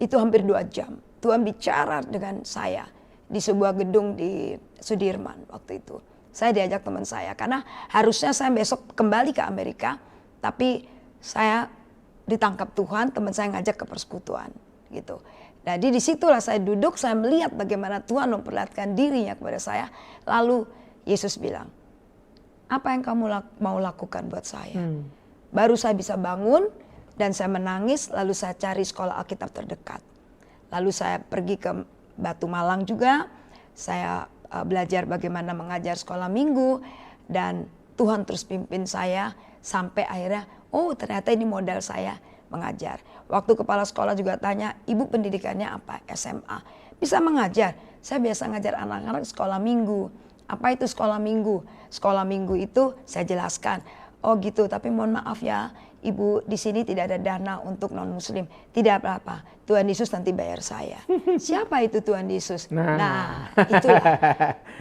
Speaker 2: Itu hampir 2 jam. Tuhan bicara dengan saya di sebuah gedung di Sudirman waktu itu. Saya diajak teman saya karena harusnya saya besok kembali ke Amerika, tapi saya ditangkap Tuhan, teman saya ngajak ke persekutuan gitu. Jadi disitulah saya duduk, saya melihat bagaimana Tuhan memperlihatkan dirinya kepada saya. Lalu Yesus bilang, apa yang kamu mau lakukan buat saya? Baru saya bisa bangun dan saya menangis, lalu saya cari sekolah Alkitab terdekat. Lalu saya pergi ke Batu Malang juga, saya belajar bagaimana mengajar sekolah minggu, dan Tuhan terus pimpin saya sampai akhirnya, oh ternyata ini modal saya mengajar. Waktu kepala sekolah juga tanya, ibu pendidikannya apa? SMA. Bisa mengajar. Saya biasa ngajar anak-anak sekolah minggu. Apa itu sekolah minggu? Sekolah minggu itu saya jelaskan. Oh gitu, tapi mohon maaf ya, ibu di sini tidak ada dana untuk non muslim. Tidak apa-apa, Tuhan Yesus nanti bayar saya. Siapa itu Tuhan Yesus? Nah itulah.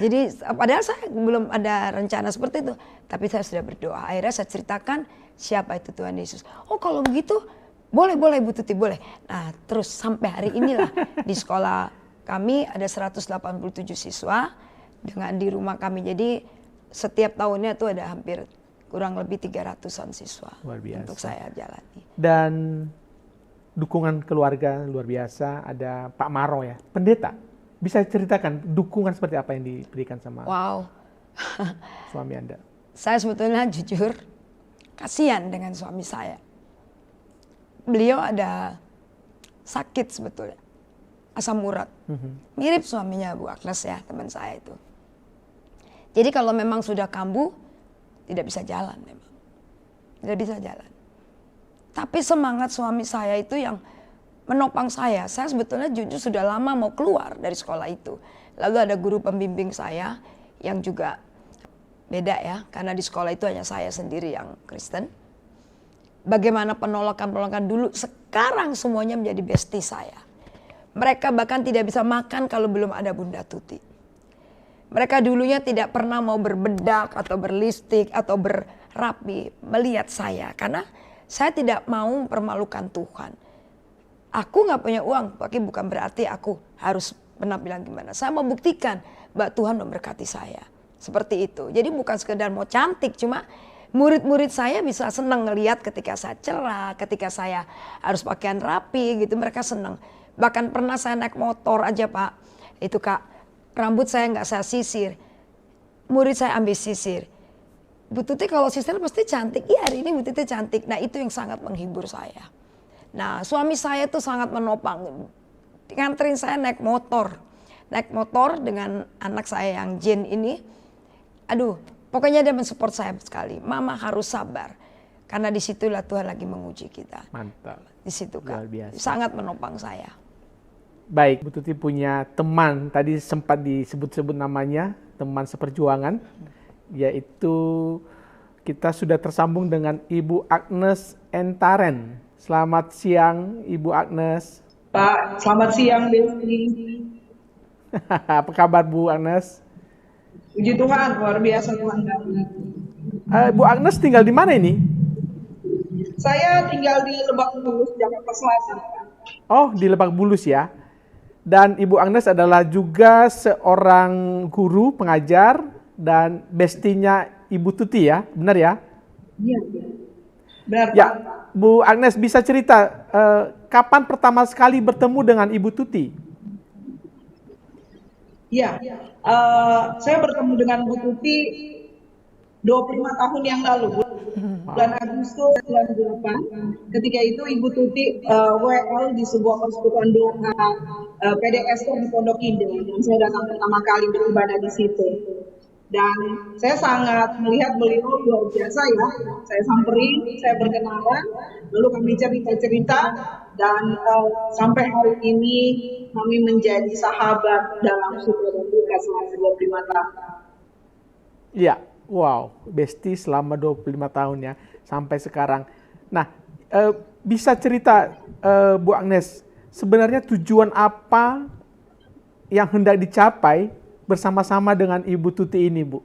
Speaker 2: Jadi padahal saya belum ada rencana seperti itu. Tapi saya sudah berdoa. Akhirnya saya ceritakan siapa itu Tuhan Yesus. Oh kalau begitu, boleh Bu Tuti, boleh. Nah terus sampai hari inilah di sekolah kami ada 187 siswa. Dengan di rumah kami, jadi setiap tahunnya tuh ada hampir kurang lebih 300-an siswa untuk saya jalani.
Speaker 1: Dan dukungan keluarga luar biasa, ada Pak Maro ya, pendeta. Bisa ceritakan dukungan seperti apa yang diberikan sama suami Anda?
Speaker 2: Saya sebetulnya jujur kasihan dengan suami saya. Beliau ada sakit sebetulnya, asam urat. Mirip suaminya Bu Agnes ya, teman saya itu. Jadi kalau memang sudah kambuh, tidak bisa jalan memang. Tidak bisa jalan. Tapi semangat suami saya itu yang menopang saya. Saya sebetulnya jujur sudah lama mau keluar dari sekolah itu. Lalu ada guru pembimbing saya yang juga beda ya, karena di sekolah itu hanya saya sendiri yang Kristen. Bagaimana penolakan-penolakan dulu, sekarang semuanya menjadi bestie saya. Mereka bahkan tidak bisa makan kalau belum ada Bunda Tuti. Mereka dulunya tidak pernah mau berbedak atau berlipstik atau berapi melihat saya. Karena saya tidak mau mempermalukan Tuhan. Aku gak punya uang, tapi bukan berarti aku harus penampilan gimana. Saya mau buktikan bahwa Tuhan memberkati saya. Seperti itu. Jadi bukan sekedar mau cantik, cuma Murid-murid saya bisa senang ngelihat ketika saya cerah, ketika saya harus pakaian rapi gitu, mereka senang. Bahkan pernah saya naik motor aja Pak, itu Kak, rambut saya nggak saya sisir, murid saya ambil sisir. Bu Tuti kalau sisir pasti cantik, iya hari ini Bu Tuti cantik. Nah itu yang sangat menghibur saya. Nah suami saya tuh sangat menopang, nganterin saya naik motor dengan anak saya yang Jane ini. Aduh, pokoknya dia mensupport saya sekali. Mama harus sabar, karena disitulah Tuhan lagi menguji kita.
Speaker 1: Mantap.
Speaker 2: Di situ
Speaker 1: Luar
Speaker 2: Kak,
Speaker 1: biasa.
Speaker 2: sangat menopang saya.
Speaker 1: Baik, Bu Tuti punya teman, tadi sempat disebut-sebut namanya, teman seperjuangan, yaitu kita sudah tersambung dengan Ibu Agnes Entaren. Selamat siang, Ibu Agnes.
Speaker 3: Pak, selamat siang, Besti.
Speaker 1: Apa kabar Bu Agnes?
Speaker 3: Puji Tuhan, luar biasa Tuhan kami.
Speaker 1: Bu Agnes tinggal di mana ini?
Speaker 3: Saya tinggal di Lebak Bulus, Jakarta Selatan.
Speaker 1: Oh, di Lebak Bulus ya. Dan Ibu Agnes adalah juga seorang guru, pengajar, dan bestinya Ibu Tuti ya, benar ya?
Speaker 3: Iya, benar
Speaker 1: Ya,
Speaker 3: Pak.
Speaker 1: Bu Agnes bisa cerita kapan pertama sekali bertemu dengan Ibu Tuti?
Speaker 3: Iya, saya bertemu dengan Bu Tuti 25 tahun yang lalu, bulan Agustus 98. Ketika itu Ibu Tuti WL di sebuah persekutuan doa PDS di Pondok Indah, dan saya datang pertama kali beribadah di situ. Dan saya sangat melihat beliau luar biasa ya. Saya samperin, saya berkenalan, lalu kami cerita-cerita, dan sampai hari ini kami menjadi sahabat dalam suka dan duka selama 25 tahun.
Speaker 1: Iya, wow, besti selama 25 tahun ya, sampai sekarang. Nah, bisa cerita Bu Agnes, sebenarnya tujuan apa yang hendak dicapai bersama-sama dengan Ibu Tuti ini, Bu?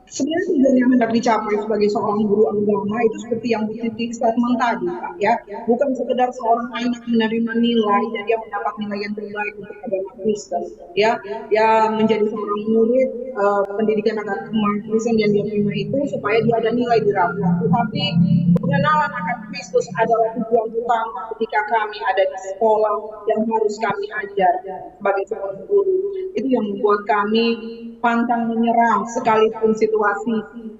Speaker 3: Sebenarnya tujuan yang hendak dicapai sebagai seorang guru agama itu seperti yang Bu Titi statement tadi, Pak, ya, bukan sekedar seorang anak menerima nilai dan dia mendapat nilai yang terbaik untuk agama Kristen, ya menjadi seorang murid pendidikan agama Kristen yang dia terima itu supaya dia ada nilai di raga. Tetapi pengenalan akan Kristus adalah tujuan utama ketika kami ada di sekolah yang harus kami ajar sebagai seorang guru. Itu yang membuat kami pantang menyerah sekalipun situasi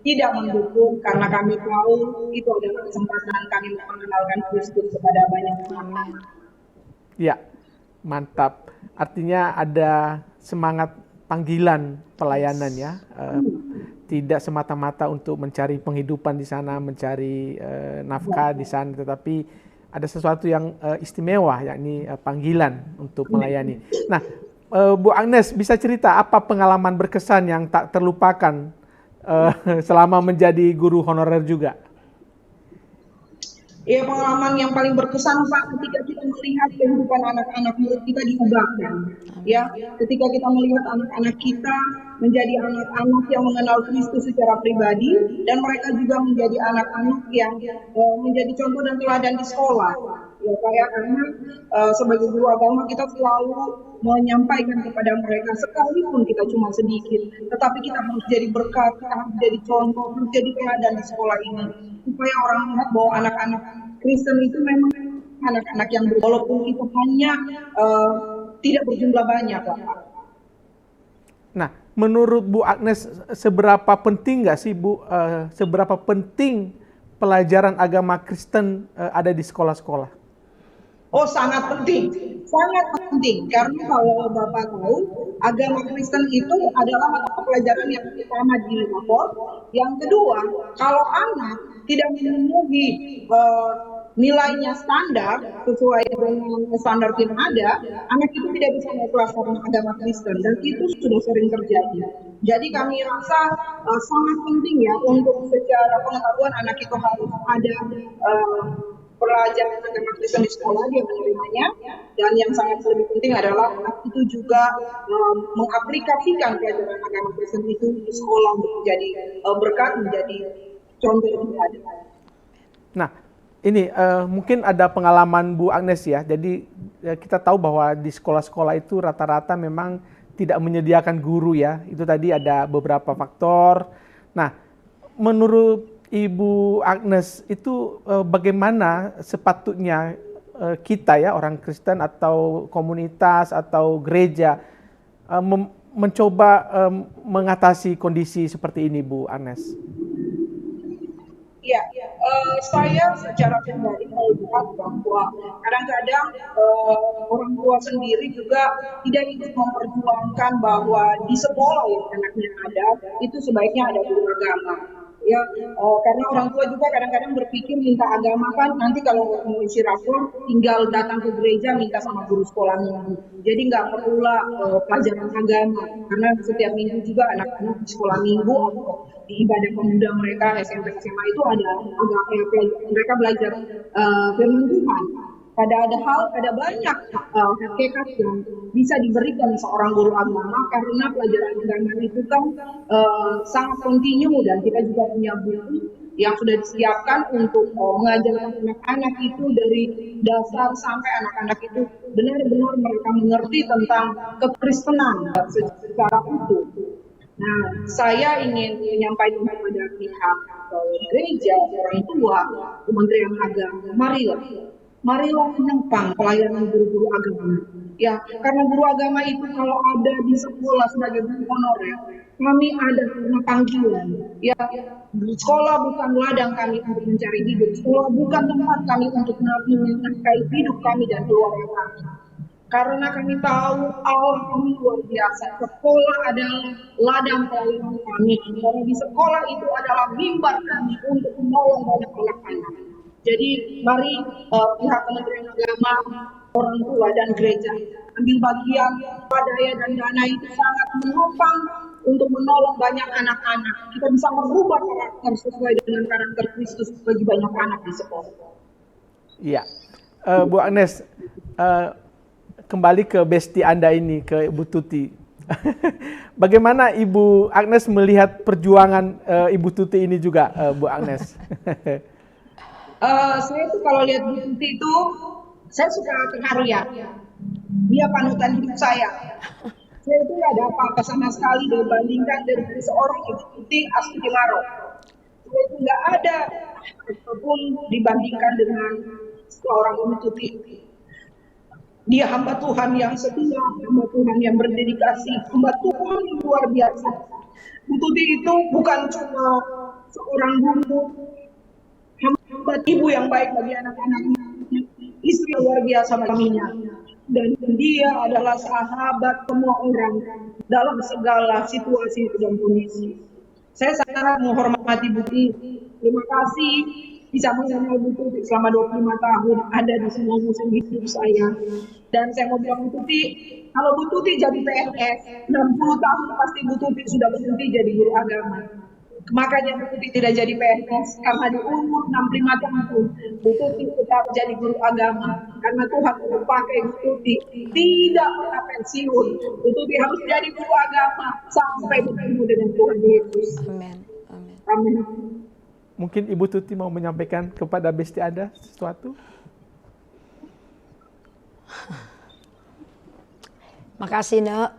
Speaker 3: tidak mendukung, karena kami tahu itu adalah kesempatan kami mengenalkan Kristus kepada banyak orang.
Speaker 1: Ya, mantap. Artinya ada semangat panggilan pelayanan ya. Tidak semata-mata untuk mencari penghidupan di sana, mencari nafkah di sana, tetapi ada sesuatu yang istimewa, yakni panggilan untuk melayani. Nah, Bu Agnes bisa cerita apa pengalaman berkesan yang tak terlupakan selama menjadi guru honorer juga?
Speaker 3: Ya, pengalaman yang paling berkesan Pak ketika kita melihat kehidupan anak-anak murid kita diubahkan. Ya, ketika kita melihat anak-anak kita menjadi anak-anak yang mengenal Kristus secara pribadi, dan mereka juga menjadi anak-anak yang menjadi contoh dan teladan di sekolah. Ya Pak ya, karena sebagai guru agama kita selalu menyampaikan kepada mereka, sekalipun kita cuma sedikit, tetapi kita harus jadi berkat, kita harus jadi contoh, harus jadi teladan di sekolah ini, supaya orang melihat bahwa anak-anak Kristen itu memang anak-anak yang walaupun kita hanya tidak berjumlah banyak, Pak.
Speaker 1: Nah, menurut Bu Agnes, seberapa penting nggak sih Bu, seberapa penting pelajaran agama Kristen ada di sekolah-sekolah?
Speaker 3: Oh, sangat penting, karena kalau Bapak tahu, agama Kristen itu adalah mata pelajaran yang pertama di rapor. Yang kedua, kalau anak tidak memenuhi nilainya standar sesuai dengan standar yang ada, anak itu tidak bisa naik kelas karena agama Kristen, dan itu sudah sering terjadi. Jadi kami rasa sangat penting ya untuk secara pengetahuan anak itu harus ada pelajaran agama Kristen di sekolah, dia menerimanya, dan yang sangat lebih penting adalah anak itu juga mengaplikasikan pelajaran agama Kristen itu di sekolah untuk menjadi berkat, menjadi contoh yang ada.
Speaker 1: Nah, ini mungkin ada pengalaman Bu Agnes ya. Jadi kita tahu bahwa di sekolah-sekolah itu rata-rata memang tidak menyediakan guru ya. Itu tadi ada beberapa faktor. Nah, menurut Ibu Agnes itu bagaimana sepatutnya kita ya orang Kristen atau komunitas atau gereja mencoba mengatasi kondisi seperti ini, Bu Agnes?
Speaker 3: Ya, saya secara pribadi melihat bahwa kadang-kadang orang tua sendiri juga tidak ikut memperjuangkan bahwa di sekolah yang anaknya ada itu sebaiknya ada guru agama. Ya, karena orang tua juga kadang-kadang berpikir minta agama kan nanti kalau mau isi rapor tinggal datang ke gereja minta sama guru sekolah minggu. Jadi nggak perlulah pelajaran agama karena setiap minggu juga anak-anak di sekolah minggu atau di ibadah pemuda mereka SMP SMA itu ada mereka belajar firman Tuhan. Ada banyak hakikat yang bisa diberikan seorang guru agama karena pelajaran agama itu kan sangat kontinu dan kita juga punya buku yang sudah disiapkan untuk mengajarkan anak-anak itu dari dasar sampai anak-anak itu benar-benar mereka mengerti tentang kekristenan secara utuh. Nah, saya ingin menyampaikan kepada pihak gereja, orang tua, Kementerian Agama, marilah menopang pelayanan guru-guru agama. Ya, karena guru agama itu kalau ada di sekolah sebagai guru honorer, kami ada karena panggilan. Ya, sekolah bukan ladang kami untuk mencari hidup, sekolah bukan tempat kami untuk menafkahi hidup kami dan keluarga kami. Karena kami tahu Allah kami luar biasa. Sekolah adalah ladang pelayanan kami. Karena di sekolah itu adalah mimbar kami untuk menolong banyak anak-anak. Jadi mari pihak Kementerian Agama, orang tua dan gereja ambil bagian daya dan dana itu sangat menopang untuk menolong banyak anak-anak. Kita bisa merubah karakter sesuai dengan karakter Kristus bagi banyak anak di sekolah.
Speaker 1: Iya, Bu Agnes, kembali ke bestie Anda ini, ke Ibu Tuti. Bagaimana Ibu Agnes melihat perjuangan Ibu Tuti ini juga, Bu Agnes?
Speaker 3: Saya tuh kalau lihat Bu Tuti itu, saya suka terharu ya. Dia panutan hidup saya. Saya itu nggak ada apa-apa sama sekali dibandingkan dari seorang Ibu Tuti Astimaro. Saya itu nggak ada apapun dibandingkan dengan seorang Ibu Tuti. Dia hamba Tuhan yang setia, hamba Tuhan yang berdedikasi, hamba Tuhan yang luar biasa. Bu Tuti itu bukan cuma seorang guru, hamba ibu yang baik bagi anak-anaknya, istri yang luar biasa baginya. Dan dia adalah sahabat semua orang dalam segala situasi dan kondisi. Saya sangat menghormati Bu Tuti. Terima kasih bisa mengenal Bu Tuti selama 25 tahun ada di semua musim hidup saya. Dan saya mau bilang Bu Tuti, kalau Bu Tuti jadi PNS, 60 tahun pasti Bu Tuti sudah berhenti jadi guru agama. Makanya Bu Tuti tidak jadi PNS, karena di umur 65 tahun Bu Tuti tetap jadi guru agama. Karena Tuhan sudah pakai Bu Tuti, tidak pernah pensiun. Bu Tuti harus jadi guru agama sampai bertemu dengan Tuhan Yesus.
Speaker 2: Amin. Amin.
Speaker 3: Amin.
Speaker 1: Mungkin Ibu Tuti mau menyampaikan kepada bestie Anda sesuatu?
Speaker 2: Makasih, Nek.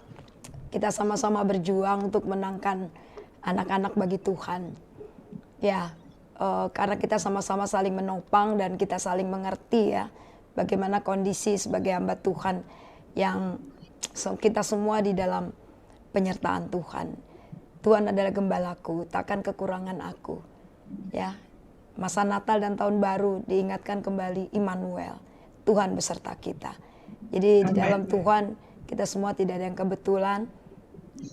Speaker 2: Kita sama-sama berjuang untuk menangkan anak-anak bagi Tuhan. Ya, karena kita sama-sama saling menopang dan kita saling mengerti ya, bagaimana kondisi sebagai hamba Tuhan yang kita semua di dalam penyertaan Tuhan. Tuhan adalah gembalaku, takkan kekurangan aku. Ya, masa Natal dan Tahun Baru diingatkan kembali Immanuel, Tuhan beserta kita. Jadi di dalam Tuhan kita semua tidak ada yang kebetulan.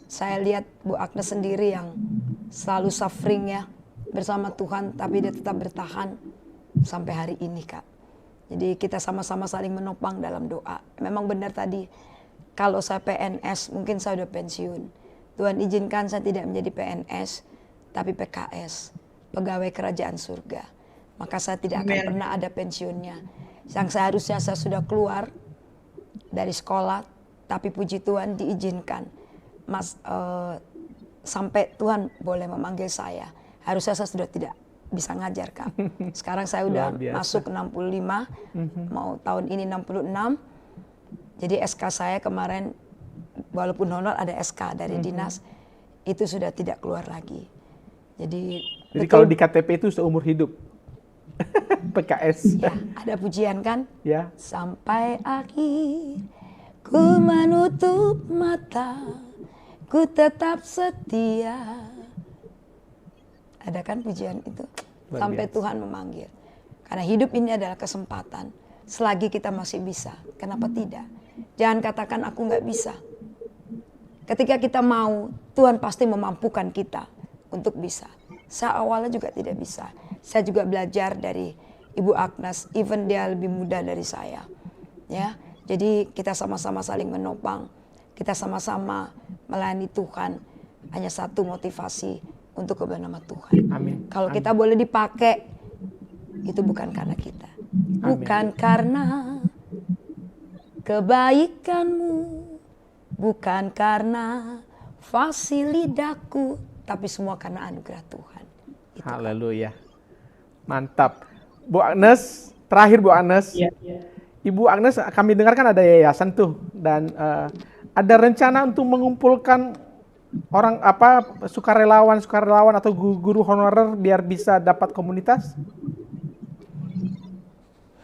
Speaker 2: Saya lihat Bu Agnes sendiri yang selalu suffering ya bersama Tuhan, tapi dia tetap bertahan sampai hari ini, Kak. Jadi kita sama-sama saling menopang dalam doa. Memang benar tadi, kalau saya PNS mungkin saya udah pensiun. Tuhan izinkan saya tidak menjadi PNS, tapi PKS, pegawai kerajaan surga. Maka saya tidak akan pernah ada pensiunnya. Yang seharusnya saya sudah keluar dari sekolah, tapi puji Tuhan diizinkan. Sampai Tuhan boleh memanggil saya. Harusnya saya sudah tidak bisa ngajar, Kak. Sekarang saya udah masuk 65, mau tahun ini 66. Jadi SK saya kemarin walaupun honor ada SK dari dinas, itu sudah tidak keluar lagi. Jadi
Speaker 1: kalau di KTP itu seumur hidup. PKS.
Speaker 2: Ya, ada pujian kan?
Speaker 1: Ya.
Speaker 2: Sampai akhir ku menutup mata, ku tetap setia. Ada kan pujian itu? Sampai Tuhan memanggil. Karena hidup ini adalah kesempatan. Selagi kita masih bisa, kenapa tidak? Jangan katakan aku nggak bisa. Ketika kita mau, Tuhan pasti memampukan kita untuk bisa. Saya awalnya juga tidak bisa. Saya juga belajar dari Ibu Agnes, even dia lebih muda dari saya. Ya, jadi kita sama-sama saling menopang. Kita sama-sama melayani Tuhan. Hanya satu motivasi, untuk kebenaran nama Tuhan.
Speaker 1: Amin.
Speaker 2: Kalau kita boleh dipakai, itu bukan karena kita. Bukan karena kebaikanmu, bukan karena fasilidaku, tapi semua karena anugerah Tuhan.
Speaker 1: Haleluya. Mantap. Bu Agnes, terakhir Bu Agnes. Ibu Agnes, kami dengar kan ada yayasan tuh, dan ada rencana untuk mengumpulkan orang sukarelawan atau guru honorer biar bisa dapat komunitas?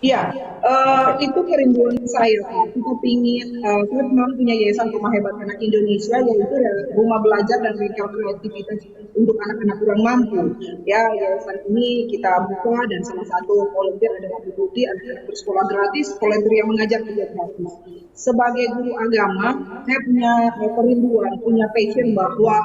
Speaker 3: Iya, itu kerinduan saya. Kita memang punya Yayasan Rumah Hebat Anak Indonesia, yaitu rumah belajar dan bengkel kreativitas untuk anak-anak kurang mampu. Ya, yayasan ini kita buka dan salah satu volunteer adalah Bu Tuti, anak-anak bersekolah gratis, volunteer yang mengajar juga gratis. Sebagai guru agama, saya punya kerinduan, punya passion bahwa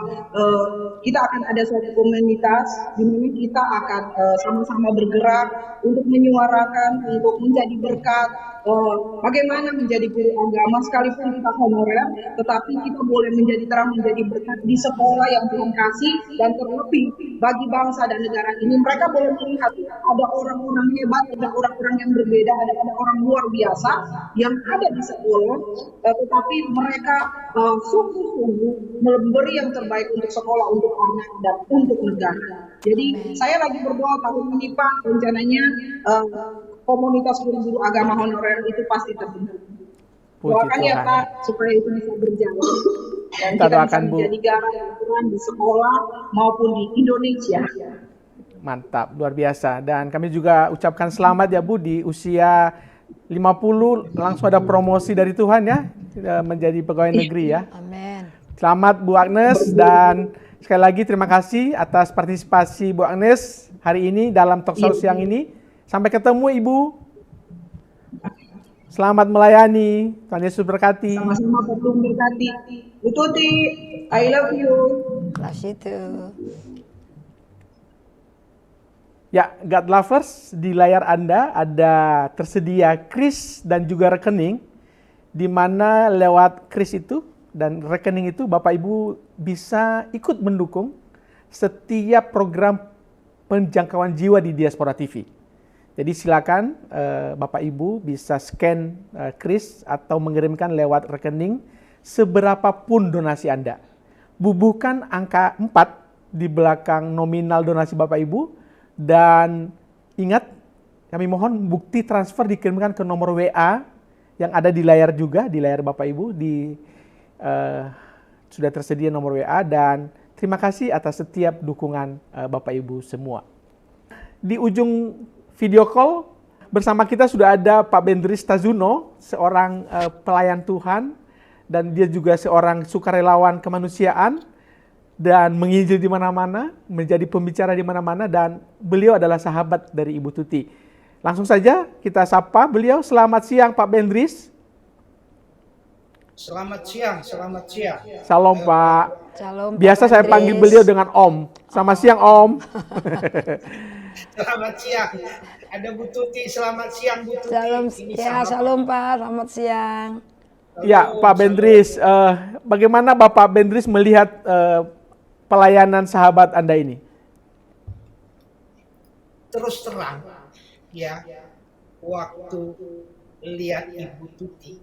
Speaker 3: kita akan ada suatu komunitas di mana kita akan sama-sama bergerak untuk menyuarakan, untuk menjadi berkat, bagaimana menjadi guru agama sekalipun kita honorer, tetapi kita boleh menjadi terang, menjadi berkat di sekolah yang Tuhan kasih, dan terlebih bagi bangsa dan negara ini. Mereka boleh melihat ada orang-orang hebat, ada orang-orang yang berbeda, ada orang luar biasa yang ada di sekolah, tetapi mereka sungguh-sungguh memberi yang terbaik untuk sekolah, untuk anak, dan untuk negara. Jadi saya lagi berdoa tahun ini Pak, rencananya komunitas guru-guru agama honorer itu pasti terbentuk. Doakan ya Pak, supaya itu bisa berjalan dan kita bisa menjadi garda Tuhan di sekolah maupun di Indonesia.
Speaker 1: Mantap, luar biasa. Dan kami juga ucapkan selamat ya Bu, di usia 50 langsung ada promosi dari Tuhan ya, menjadi pegawai negeri ya.
Speaker 2: Amin.
Speaker 1: Selamat Bu Agnes, dan sekali lagi terima kasih atas partisipasi Bu Agnes hari ini dalam talkshow siang ini. Sampai ketemu Ibu. Selamat melayani. Tuhan Yesus berkati.
Speaker 3: Sama-sama Tuhan berkati. Bu Tuti, I love you.
Speaker 2: Love you too.
Speaker 1: Ya, God Lovers, di layar Anda ada tersedia kris dan juga rekening, di mana lewat kris itu dan rekening itu Bapak Ibu bisa ikut mendukung setiap program penjangkauan jiwa di Diaspora TV. Jadi silakan Bapak Ibu bisa scan kris atau mengirimkan lewat rekening seberapapun donasi Anda. Bubuhkan angka 4 di belakang nominal donasi Bapak Ibu, dan ingat, kami mohon bukti transfer dikirimkan ke nomor WA yang ada di layar juga, di layar Bapak Ibu, sudah tersedia nomor WA, dan terima kasih atas setiap dukungan Bapak Ibu semua. Di ujung video call bersama kita sudah ada Pak Bendris Tazuno, seorang pelayan Tuhan, dan dia juga seorang sukarelawan kemanusiaan dan menginjil di mana-mana, menjadi pembicara di mana-mana, dan beliau adalah sahabat dari Ibu Tuti. Langsung saja kita sapa beliau. Selamat siang Pak Bendris.
Speaker 4: Selamat siang, selamat siang.
Speaker 1: Salam Pak.
Speaker 2: Shalom,
Speaker 1: Biasa
Speaker 2: Pak
Speaker 1: saya
Speaker 2: Bendris.
Speaker 1: panggil beliau dengan Om. Selamat siang Om.
Speaker 4: Selamat siang. Ada Bu Tuti, selamat siang Bu Tuti.
Speaker 2: Shalom,
Speaker 4: Ini
Speaker 2: ya shalom Pak, selamat siang.
Speaker 1: Ya Pak Bendris, bagaimana Bapak Bendris melihat pelayanan sahabat Anda ini?
Speaker 4: Terus terang, ya, waktu lihat Ibu Tuti,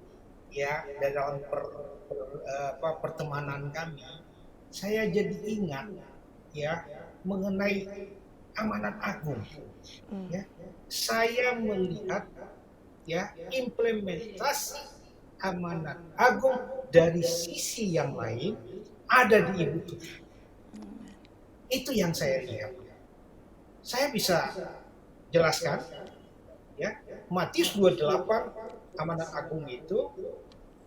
Speaker 4: ya, dalam pertemanan kami, saya jadi ingat, ya, mengenai amanat agung. Ya, saya melihat, ya, implementasi amanat agung dari sisi yang lain ada di Ibu Tuti. Itu yang saya lihat. Saya bisa jelaskan, ya, Matius 28 amanat agung itu,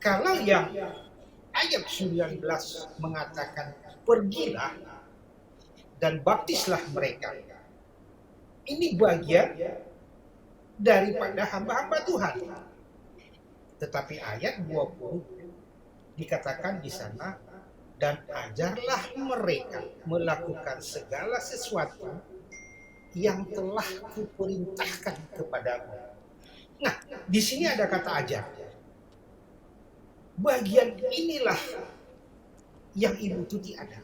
Speaker 4: kalau yang ayat 19 mengatakan pergilah dan baptislah mereka, ini bagian daripada hamba-hamba Tuhan. Tetapi ayat 20 dikatakan di sana, dan ajarlah mereka melakukan segala sesuatu yang telah kuperintahkan kepadamu. Nah, di sini ada kata ajar. Bagian inilah yang Ibu Tuti ada.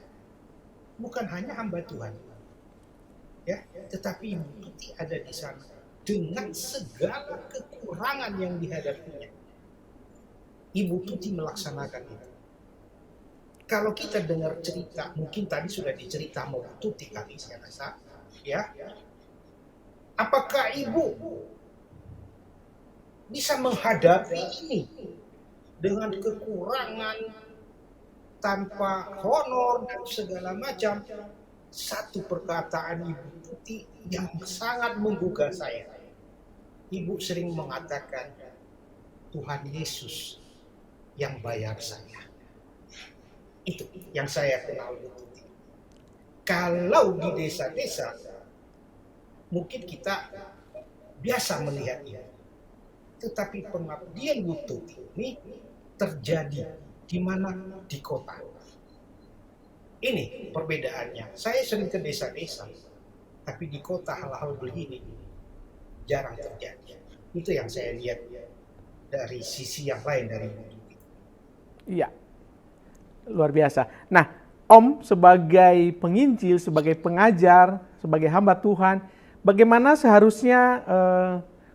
Speaker 4: Bukan hanya hamba Tuhan, ya, tetapi Ibu Tuti ada di sana dengan segala kekurangan yang dihadapinya. Ibu Tuti melaksanakan itu. Kalau kita dengar cerita, mungkin tadi sudah dicerita mau Bu Tuti kali saya rasa, ya. Apakah Ibu bisa menghadapi ini dengan kekurangan, tanpa honor dan segala macam? Satu perkataan Ibu Tuti yang sangat menggugah saya. Ibu sering mengatakan, Tuhan Yesus yang bayar saya. Itu yang saya kenal Ibu Tuti. Kalau di desa-desa, mungkin kita biasa melihat ini. Tetapi pengabdian Bu Tuti ini terjadi di mana? Di kota. Ini perbedaannya. Saya sering ke desa-desa, tapi di kota hal-hal begini jarang terjadi. Itu yang saya lihat dari sisi yang lain dari Bu Tuti.
Speaker 1: Iya, luar biasa. Nah, Om sebagai penginjil, sebagai pengajar, sebagai hamba Tuhan, bagaimana seharusnya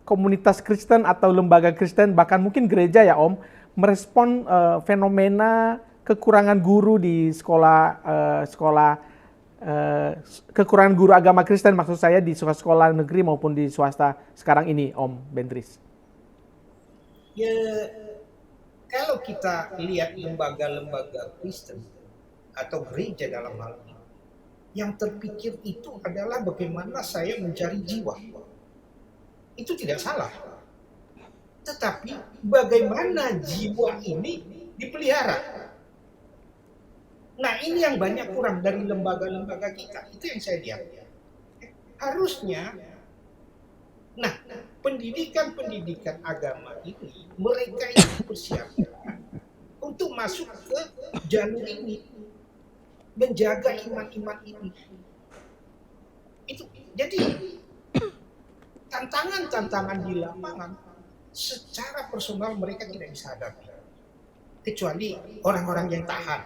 Speaker 1: komunitas Kristen atau lembaga Kristen, bahkan mungkin gereja ya Om, merespon fenomena kekurangan guru di kekurangan guru agama Kristen, maksud saya di sekolah negeri maupun di swasta sekarang ini, Om Bendris?
Speaker 4: Ya, kalau kita lihat lembaga-lembaga Kristen atau gereja dalam hal ini, yang terpikir itu adalah bagaimana saya mencari jiwa. Itu tidak salah. Tetapi bagaimana jiwa ini dipelihara. Nah, ini yang banyak kurang dari lembaga-lembaga kita. Itu yang saya lihat. Harusnya, nah, pendidikan-pendidikan agama ini, mereka itu bersiapkan untuk masuk ke jalur ini, menjaga iman-iman ini. Itu jadi tantangan-tantangan di lapangan secara personal mereka tidak bisa hadapi, kecuali orang-orang yang tahan.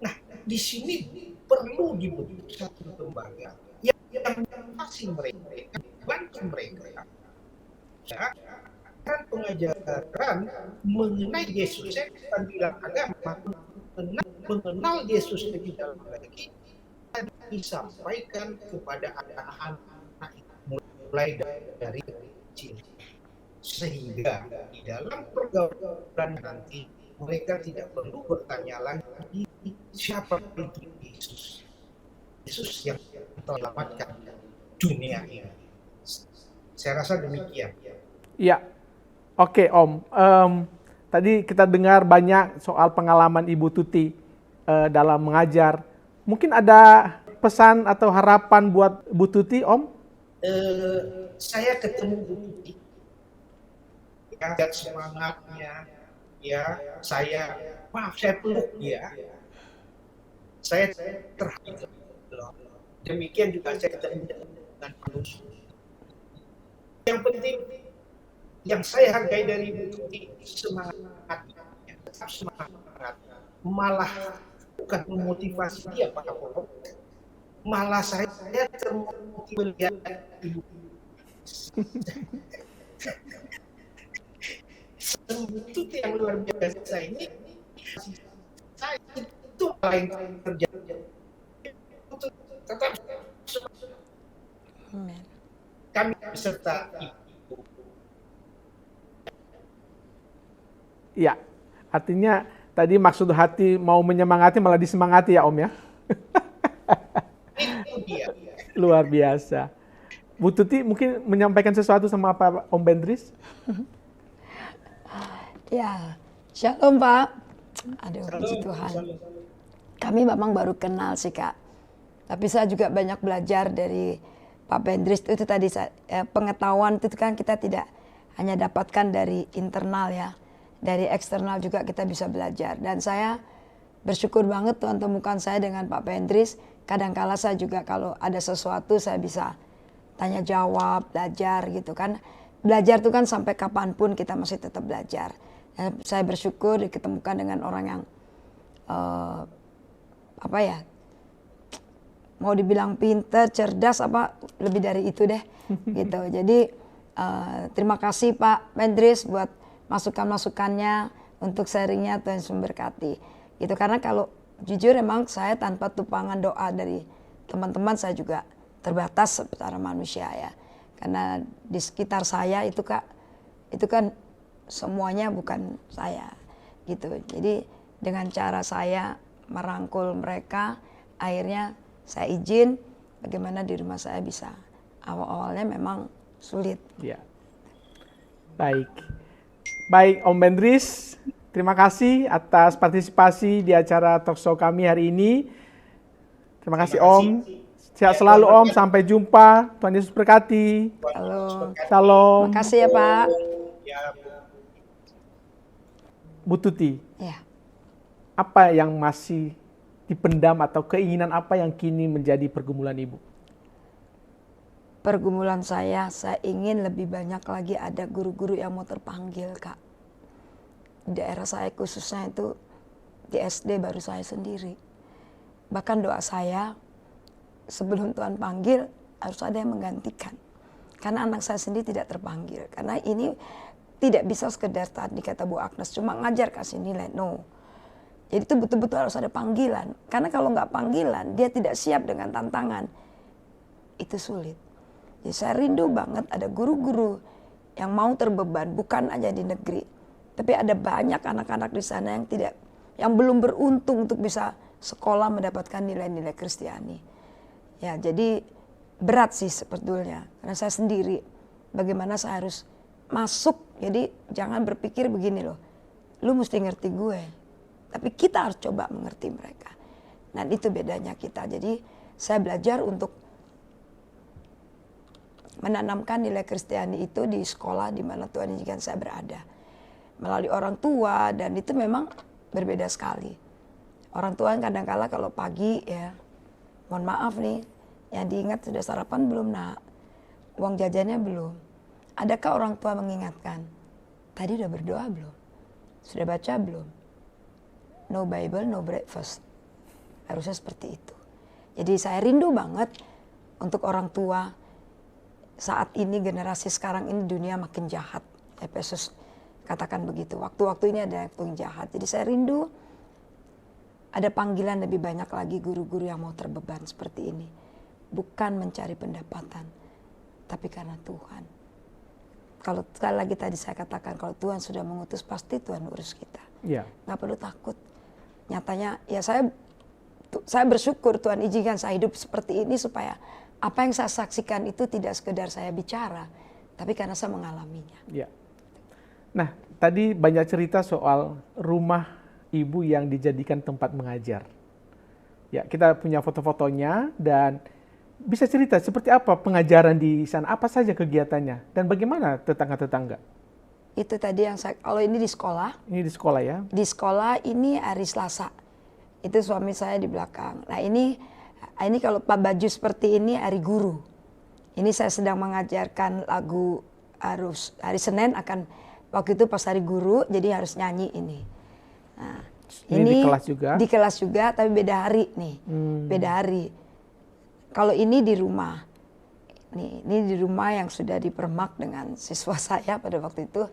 Speaker 4: Nah, di sini perlu dibentuk satu lembaga yang memfasilitasi mereka, bantu mereka, ya, dan pengajaran mengenai Yesus. Saya bukan bilang agama, mengenal Yesus lebih dalam lagi disampaikan kepada anak-anak mulai dari kecil, sehingga di dalam pergaulan nanti mereka tidak perlu bertanya lagi siapa itu Yesus. Yesus yang menyelamatkan dunia ini. Saya rasa demikian.
Speaker 1: Iya, oke Om. Tadi kita dengar banyak soal pengalaman Ibu Tuti dalam mengajar. Mungkin ada pesan atau harapan buat Bu Tuti, Om?
Speaker 4: Saya ketemu Bu Tuti, ya, lihat semangatnya, ya, saya peluk dia, saya terharu. Demikian juga saya ketemu dengan Paulus. Yang penting, yang saya hargai dari Bu Tuti, semangatnya, tetap semangat. Malah bukan memotivasi dia Pak Polo, malah saya termotivasi melihat Ibu Tuti yang luar biasa ini. Saya itu paling terjadi. Tetap kami beserta Ibu
Speaker 1: Ya, artinya tadi maksud hati mau menyemangati malah disemangati ya Om ya.
Speaker 4: Itu dia.
Speaker 1: Luar biasa. Bu Tuti mungkin menyampaikan sesuatu sama apa Om Bendris?
Speaker 2: Ya, shalom Pak. Aduh, puji Tuhan. Kami memang baru kenal sih Kak. Tapi saya juga banyak belajar dari Pak Bendris. Itu tadi pengetahuan itu kan kita tidak hanya dapatkan dari internal ya. Dari eksternal juga kita bisa belajar. Dan saya bersyukur banget Tuhan temukan saya dengan Pak Bendris. Kadangkala saya juga kalau ada sesuatu saya bisa tanya jawab, belajar gitu kan. Belajar itu kan sampai kapanpun kita masih tetap belajar. Saya bersyukur diketemukan dengan orang yang mau dibilang pinter, cerdas, lebih dari itu deh gitu. Jadi terima kasih Pak Bendris buat masukan-masukannya untuk sharingnya, Tuhan memberkati. Gitu karena kalau jujur emang saya tanpa tumpangan doa dari teman-teman saya juga terbatas secara manusia ya. Karena di sekitar saya itu Kak, itu kan semuanya bukan saya gitu. Jadi dengan cara saya merangkul mereka, akhirnya saya izin bagaimana di rumah saya bisa. Awal-awalnya memang sulit.
Speaker 1: Ya. Baik Om Bendris, terima kasih atas partisipasi di acara talkshow kami hari ini. Terima kasih Om. Sehat selalu Om, sampai jumpa. Tuhan Yesus berkati.
Speaker 2: Halo.
Speaker 1: Shalom.
Speaker 2: Makasih ya Pak.
Speaker 1: Bu Tuti,
Speaker 2: Ya.
Speaker 1: apa yang masih dipendam atau keinginan apa yang kini menjadi pergumulan Ibu?
Speaker 2: Pergumulan saya ingin lebih banyak lagi ada guru-guru yang mau terpanggil Kak. Di daerah saya khususnya itu di SD baru saya sendiri. Bahkan doa saya sebelum Tuhan panggil harus ada yang menggantikan. Karena anak saya sendiri tidak terpanggil. Karena ini tidak bisa sekedar tadi kata Bu Agnes cuma ngajar kasih nilai, no. Jadi itu betul-betul harus ada panggilan. Karena kalau nggak panggilan dia tidak siap dengan tantangan. Itu sulit. Jadi saya rindu banget ada guru-guru yang mau terbeban bukan aja di negeri. Tapi ada banyak anak-anak di sana yang belum beruntung untuk bisa sekolah mendapatkan nilai-nilai Kristiani. Ya, jadi berat sih sebetulnya. Karena saya sendiri, bagaimana saya harus masuk. Jadi jangan berpikir begini loh, lu mesti ngerti gue. Tapi kita harus coba mengerti mereka. Dan itu bedanya kita. Jadi saya belajar untuk menanamkan nilai Kristiani itu di sekolah di mana Tuhan izinkan saya berada. Melalui orang tua dan itu memang berbeda sekali. Orang tua kadang-kala kalau pagi ya, mohon maaf nih, yang diingat sudah sarapan belum nak? Uang jajannya belum? Adakah orang tua mengingatkan? Tadi udah berdoa belum? Sudah baca belum? No Bible, no breakfast. Harusnya seperti itu. Jadi saya rindu banget untuk orang tua. Saat ini generasi sekarang ini dunia makin jahat. Efesus katakan begitu. Waktu-waktu ini ada yang jahat. Jadi saya rindu ada panggilan lebih banyak lagi guru-guru yang mau terbeban seperti ini. Bukan mencari pendapatan, tapi karena Tuhan. Kalau sekali lagi tadi saya katakan kalau Tuhan sudah mengutus pasti Tuhan urus kita.
Speaker 1: Ya.
Speaker 2: Nggak perlu takut. Nyatanya ya saya bersyukur Tuhan izinkan saya hidup seperti ini supaya apa yang saya saksikan itu tidak sekedar saya bicara, tapi karena saya mengalaminya.
Speaker 1: Ya. Nah, tadi banyak cerita soal rumah Ibu yang dijadikan tempat mengajar. Ya, kita punya foto-fotonya dan bisa cerita seperti apa pengajaran di sana, apa saja kegiatannya, dan bagaimana tetangga-tetangga?
Speaker 2: Itu tadi yang kalau ini di sekolah.
Speaker 1: Ini di sekolah ya?
Speaker 2: Di sekolah ini hari Selasa. Itu suami saya di belakang. Nah ini kalau baju seperti ini hari guru. Ini saya sedang mengajarkan lagu hari Senin akan, waktu itu pas hari guru, jadi harus nyanyi ini. Nah,
Speaker 1: ini di kelas juga?
Speaker 2: Di kelas juga, tapi beda hari nih. Beda hari. Kalau ini di rumah. Ini di rumah yang sudah dipermak dengan siswa saya pada waktu itu.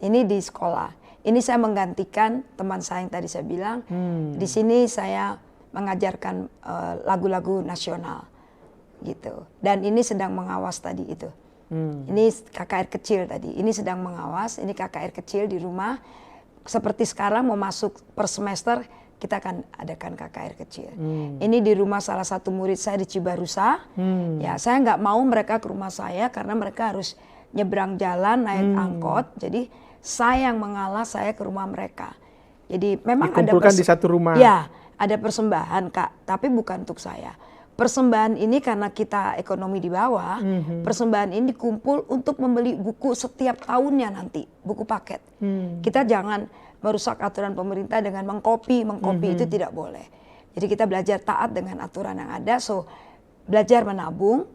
Speaker 2: Ini di sekolah. Ini saya menggantikan teman saya yang tadi saya bilang. Di sini saya mengajarkan lagu-lagu nasional gitu. Dan ini sedang mengawas tadi itu. Ini KKR kecil tadi, ini sedang mengawas, ini KKR kecil di rumah. Seperti sekarang mau masuk per semester, kita akan adakan KKR kecil. Ini di rumah salah satu murid saya di Cibarusa. Ya, saya nggak mau mereka ke rumah saya karena mereka harus nyebrang jalan naik angkot. Jadi saya yang mengalah, saya ke rumah mereka. Jadi memang
Speaker 1: dikumpulkan di satu rumah.
Speaker 2: Ya, ada persembahan Kak, tapi bukan untuk saya. Persembahan ini karena kita ekonomi di bawah, persembahan ini dikumpul untuk membeli buku setiap tahunnya nanti, buku paket. Kita jangan merusak aturan pemerintah dengan mengkopi itu tidak boleh. Jadi kita belajar taat dengan aturan yang ada, so belajar menabung,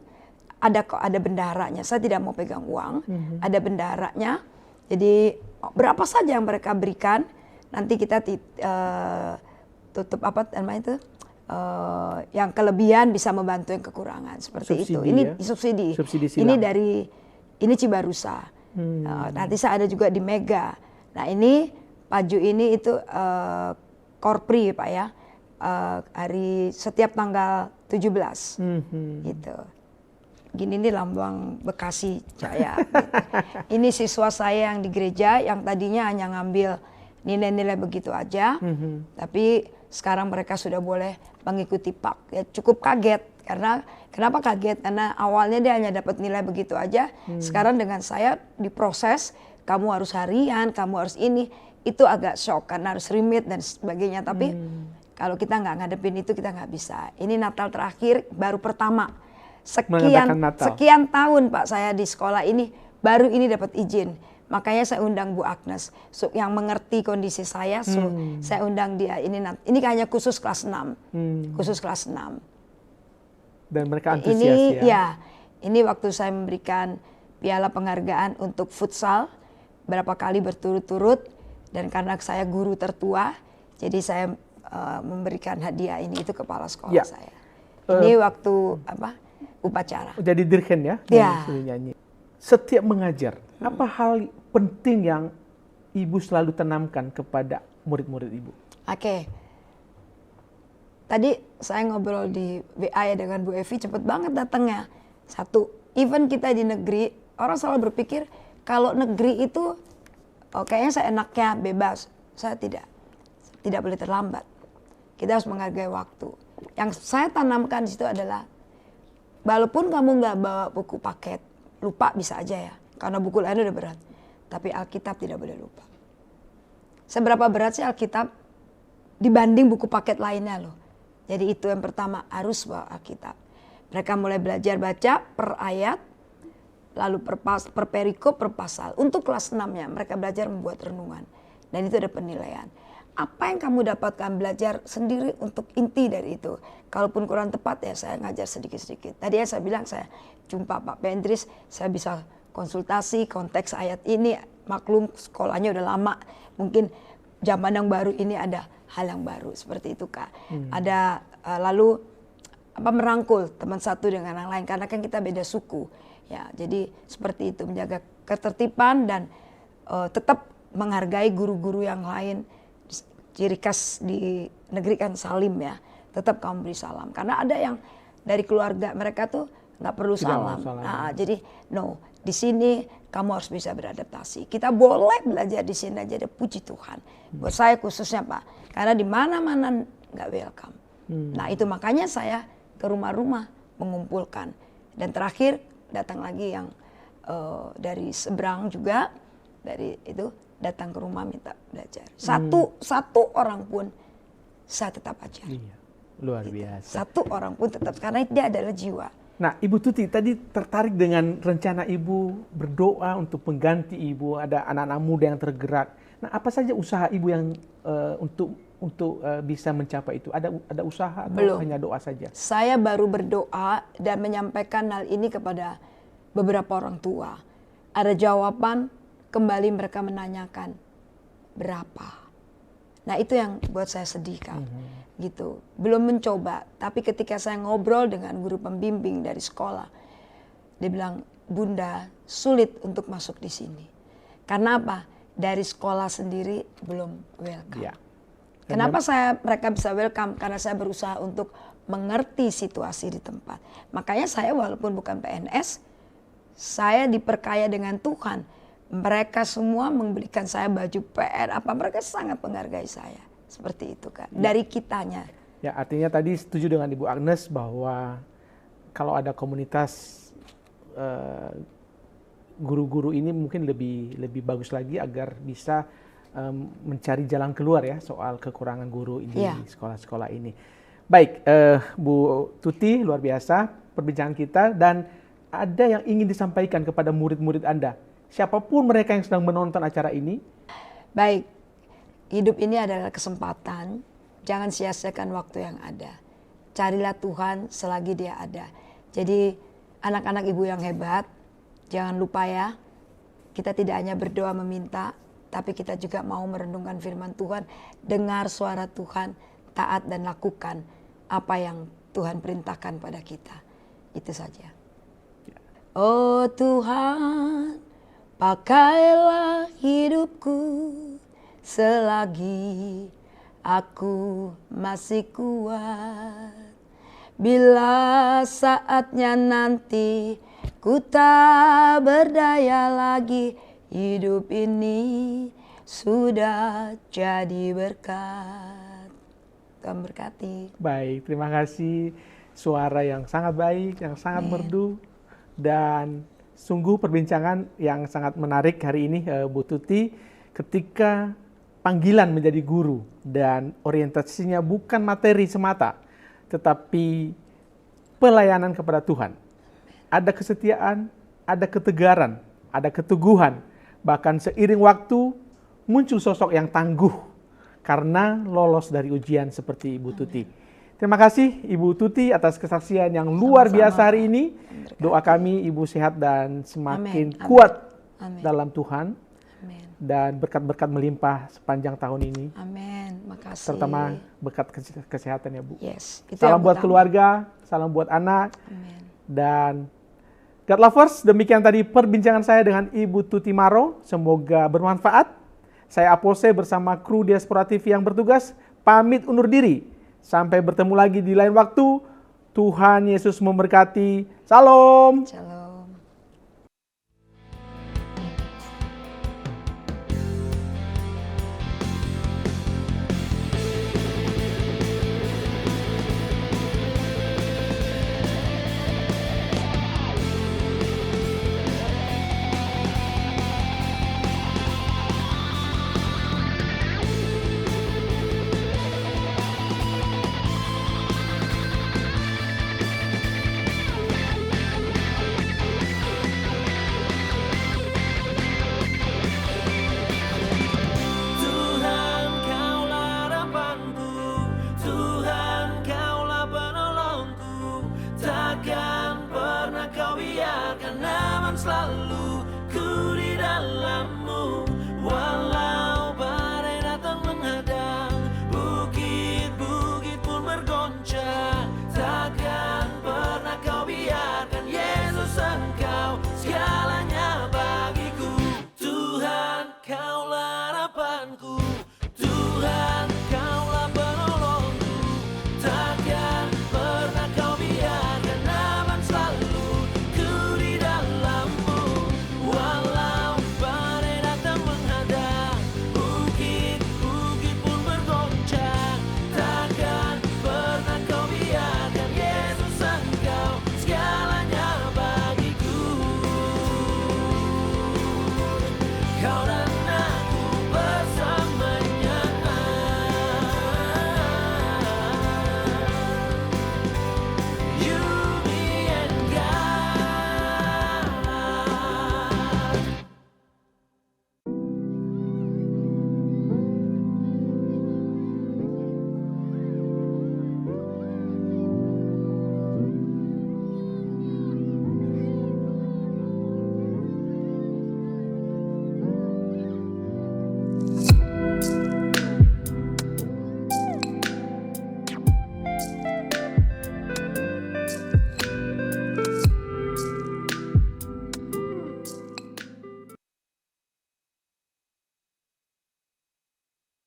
Speaker 2: ada bendaharanya. Saya tidak mau pegang uang, ada bendaharanya. Jadi berapa saja yang mereka berikan, nanti kita tutup apa namanya itu? Yang kelebihan bisa membantu yang kekurangan seperti
Speaker 1: Subsidi,
Speaker 2: itu. Ini
Speaker 1: ya?
Speaker 2: subsidi.
Speaker 1: Silang.
Speaker 2: Ini Cibarusa. Nanti saya ada juga di Mega. Nah ini Paju ini itu Korpri Pak ya. Hari setiap tanggal 17 gitu. Gini nih lambang Bekasi Jaya. Gitu. Ini siswa saya yang di gereja yang tadinya hanya ngambil nilai-nilai begitu aja, tapi sekarang mereka sudah boleh mengikuti PAK. Ya, cukup kaget karena kenapa kaget? Karena awalnya dia hanya dapat nilai begitu aja. Sekarang dengan saya diproses, kamu harus harian, kamu harus ini, itu agak shock karena harus remit dan sebagainya. Tapi kalau kita nggak ngadepin itu kita nggak bisa. Ini Natal terakhir baru pertama sekian tahun Pak saya di sekolah ini baru ini dapat izin. Makanya saya undang Bu Agnes yang mengerti kondisi saya, saya undang dia ini hanya khusus kelas 6. Khusus kelas 6.
Speaker 1: Dan mereka antusias
Speaker 2: ini waktu saya memberikan piala penghargaan untuk futsal berapa kali berturut-turut dan karena saya guru tertua, jadi saya memberikan hadiah ini itu kepala sekolah saya. Ini waktu upacara.
Speaker 1: Jadi dirjen ya?
Speaker 2: Ya.
Speaker 1: Nyanyi. Setiap mengajar, apa hal penting yang Ibu selalu tanamkan kepada murid-murid Ibu?
Speaker 2: Oke. Tadi saya ngobrol di WA ya dengan Bu Evi, cepet banget datangnya. Satu, even kita di negeri, orang selalu berpikir kalau negeri itu kayaknya saya enaknya bebas. Saya tidak boleh terlambat. Kita harus menghargai waktu. Yang saya tanamkan di situ adalah, walaupun kamu nggak bawa buku paket, lupa bisa aja ya, karena buku lain udah berat. Tapi Alkitab tidak boleh lupa. Seberapa berat sih Alkitab dibanding buku paket lainnya loh. Jadi itu yang pertama, harus bawa Alkitab. Mereka mulai belajar baca per ayat, lalu per perikop, per pasal. Untuk kelas 6-nya mereka belajar membuat renungan. Dan itu ada penilaian. Apa yang kamu dapatkan belajar sendiri untuk inti dari itu. Kalaupun kurang tepat ya saya ngajar sedikit-sedikit. Tadi ya saya bilang saya jumpa Pak Pendris, saya bisa konsultasi konteks ayat ini, maklum sekolahnya udah lama, mungkin zaman yang baru ini ada hal yang baru seperti itu Kak. Ada lalu merangkul teman satu dengan yang lain karena kan kita beda suku ya, jadi seperti itu menjaga ketertiban dan tetap menghargai guru-guru yang lain. Ciri khas di negeri kan salim ya, tetap kamu beri salam karena ada yang dari keluarga mereka tuh nggak perlu salam. Nah, jadi di sini kamu harus bisa beradaptasi. Kita boleh belajar di sini aja, puji Tuhan. Buat saya khususnya Pak, karena di mana-mana nggak welcome. Nah itu makanya saya ke rumah-rumah mengumpulkan. Dan terakhir datang lagi yang dari seberang juga, dari itu datang ke rumah minta belajar. Satu orang pun saya tetap ajar.
Speaker 1: Iya, luar biasa.
Speaker 2: Satu orang pun tetap, karena dia adalah jiwa.
Speaker 1: Nah, Ibu Tuti tadi tertarik dengan rencana Ibu berdoa untuk pengganti Ibu, ada anak-anak muda yang tergerak. Nah, apa saja usaha Ibu yang untuk bisa mencapai itu? Ada usaha atau
Speaker 2: Belum.
Speaker 1: hanya doa saja?
Speaker 2: Saya baru berdoa dan menyampaikan hal ini kepada beberapa orang tua. Ada jawaban, kembali mereka menanyakan berapa. Nah, itu yang buat saya sedih Kak. Gitu. Belum mencoba, tapi ketika saya ngobrol dengan guru pembimbing dari sekolah, dia bilang, Bunda, sulit untuk masuk di sini. Karena apa? Dari sekolah sendiri belum welcome. Ya. Kenapa mereka bisa welcome? Karena saya berusaha untuk mengerti situasi di tempat. Makanya saya walaupun bukan PNS, saya diperkaya dengan Tuhan. Mereka semua membelikan saya baju PR, mereka sangat menghargai saya. Seperti itu kan, dari kitanya.
Speaker 1: Ya, artinya tadi setuju dengan Ibu Agnes bahwa kalau ada komunitas guru-guru ini mungkin lebih bagus lagi agar bisa mencari jalan keluar ya soal kekurangan guru di sekolah-sekolah ini. Baik, Bu Tuti, luar biasa perbincangan kita, dan ada yang ingin disampaikan kepada murid-murid Anda, siapapun mereka yang sedang menonton acara ini.
Speaker 2: Baik, hidup ini adalah kesempatan, jangan sia-siakan waktu yang ada. Carilah Tuhan selagi Dia ada. Jadi anak-anak ibu yang hebat, jangan lupa ya, kita tidak hanya berdoa meminta, tapi kita juga mau merenungkan firman Tuhan, dengar suara Tuhan, taat dan lakukan apa yang Tuhan perintahkan pada kita. Itu saja. Oh Tuhan, pakailah hidupku selagi aku masih kuat. Bila saatnya nanti ku tak berdaya lagi, hidup ini sudah jadi berkat. Tuhan berkati.
Speaker 1: Baik, terima kasih. Suara yang sangat baik, yang sangat merdu, dan sungguh perbincangan yang sangat menarik hari ini, Bu Tuti, ketika panggilan menjadi guru dan orientasinya bukan materi semata, tetapi pelayanan kepada Tuhan. Ada kesetiaan, ada ketegaran, ada keteguhan. Bahkan seiring waktu muncul sosok yang tangguh karena lolos dari ujian seperti Ibu Tuti. Terima kasih Ibu Tuti atas kesaksian yang luar biasa hari ini. Doa kami Ibu sehat dan semakin kuat dalam Tuhan. Dan berkat-berkat melimpah sepanjang tahun ini.
Speaker 2: Amin. Makasih.
Speaker 1: Terutama berkat kesehatan ya Bu.
Speaker 2: Yes.
Speaker 1: Salam buat keluarga, salam buat anak.
Speaker 2: Amin.
Speaker 1: Dan God lovers, demikian tadi perbincangan saya dengan Ibu Tuti Maro. Semoga bermanfaat. Saya Apose bersama kru Diaspora TV yang bertugas pamit undur diri. Sampai bertemu lagi di lain waktu. Tuhan Yesus memberkati. Salam.
Speaker 2: Shalom.
Speaker 5: Selalu ku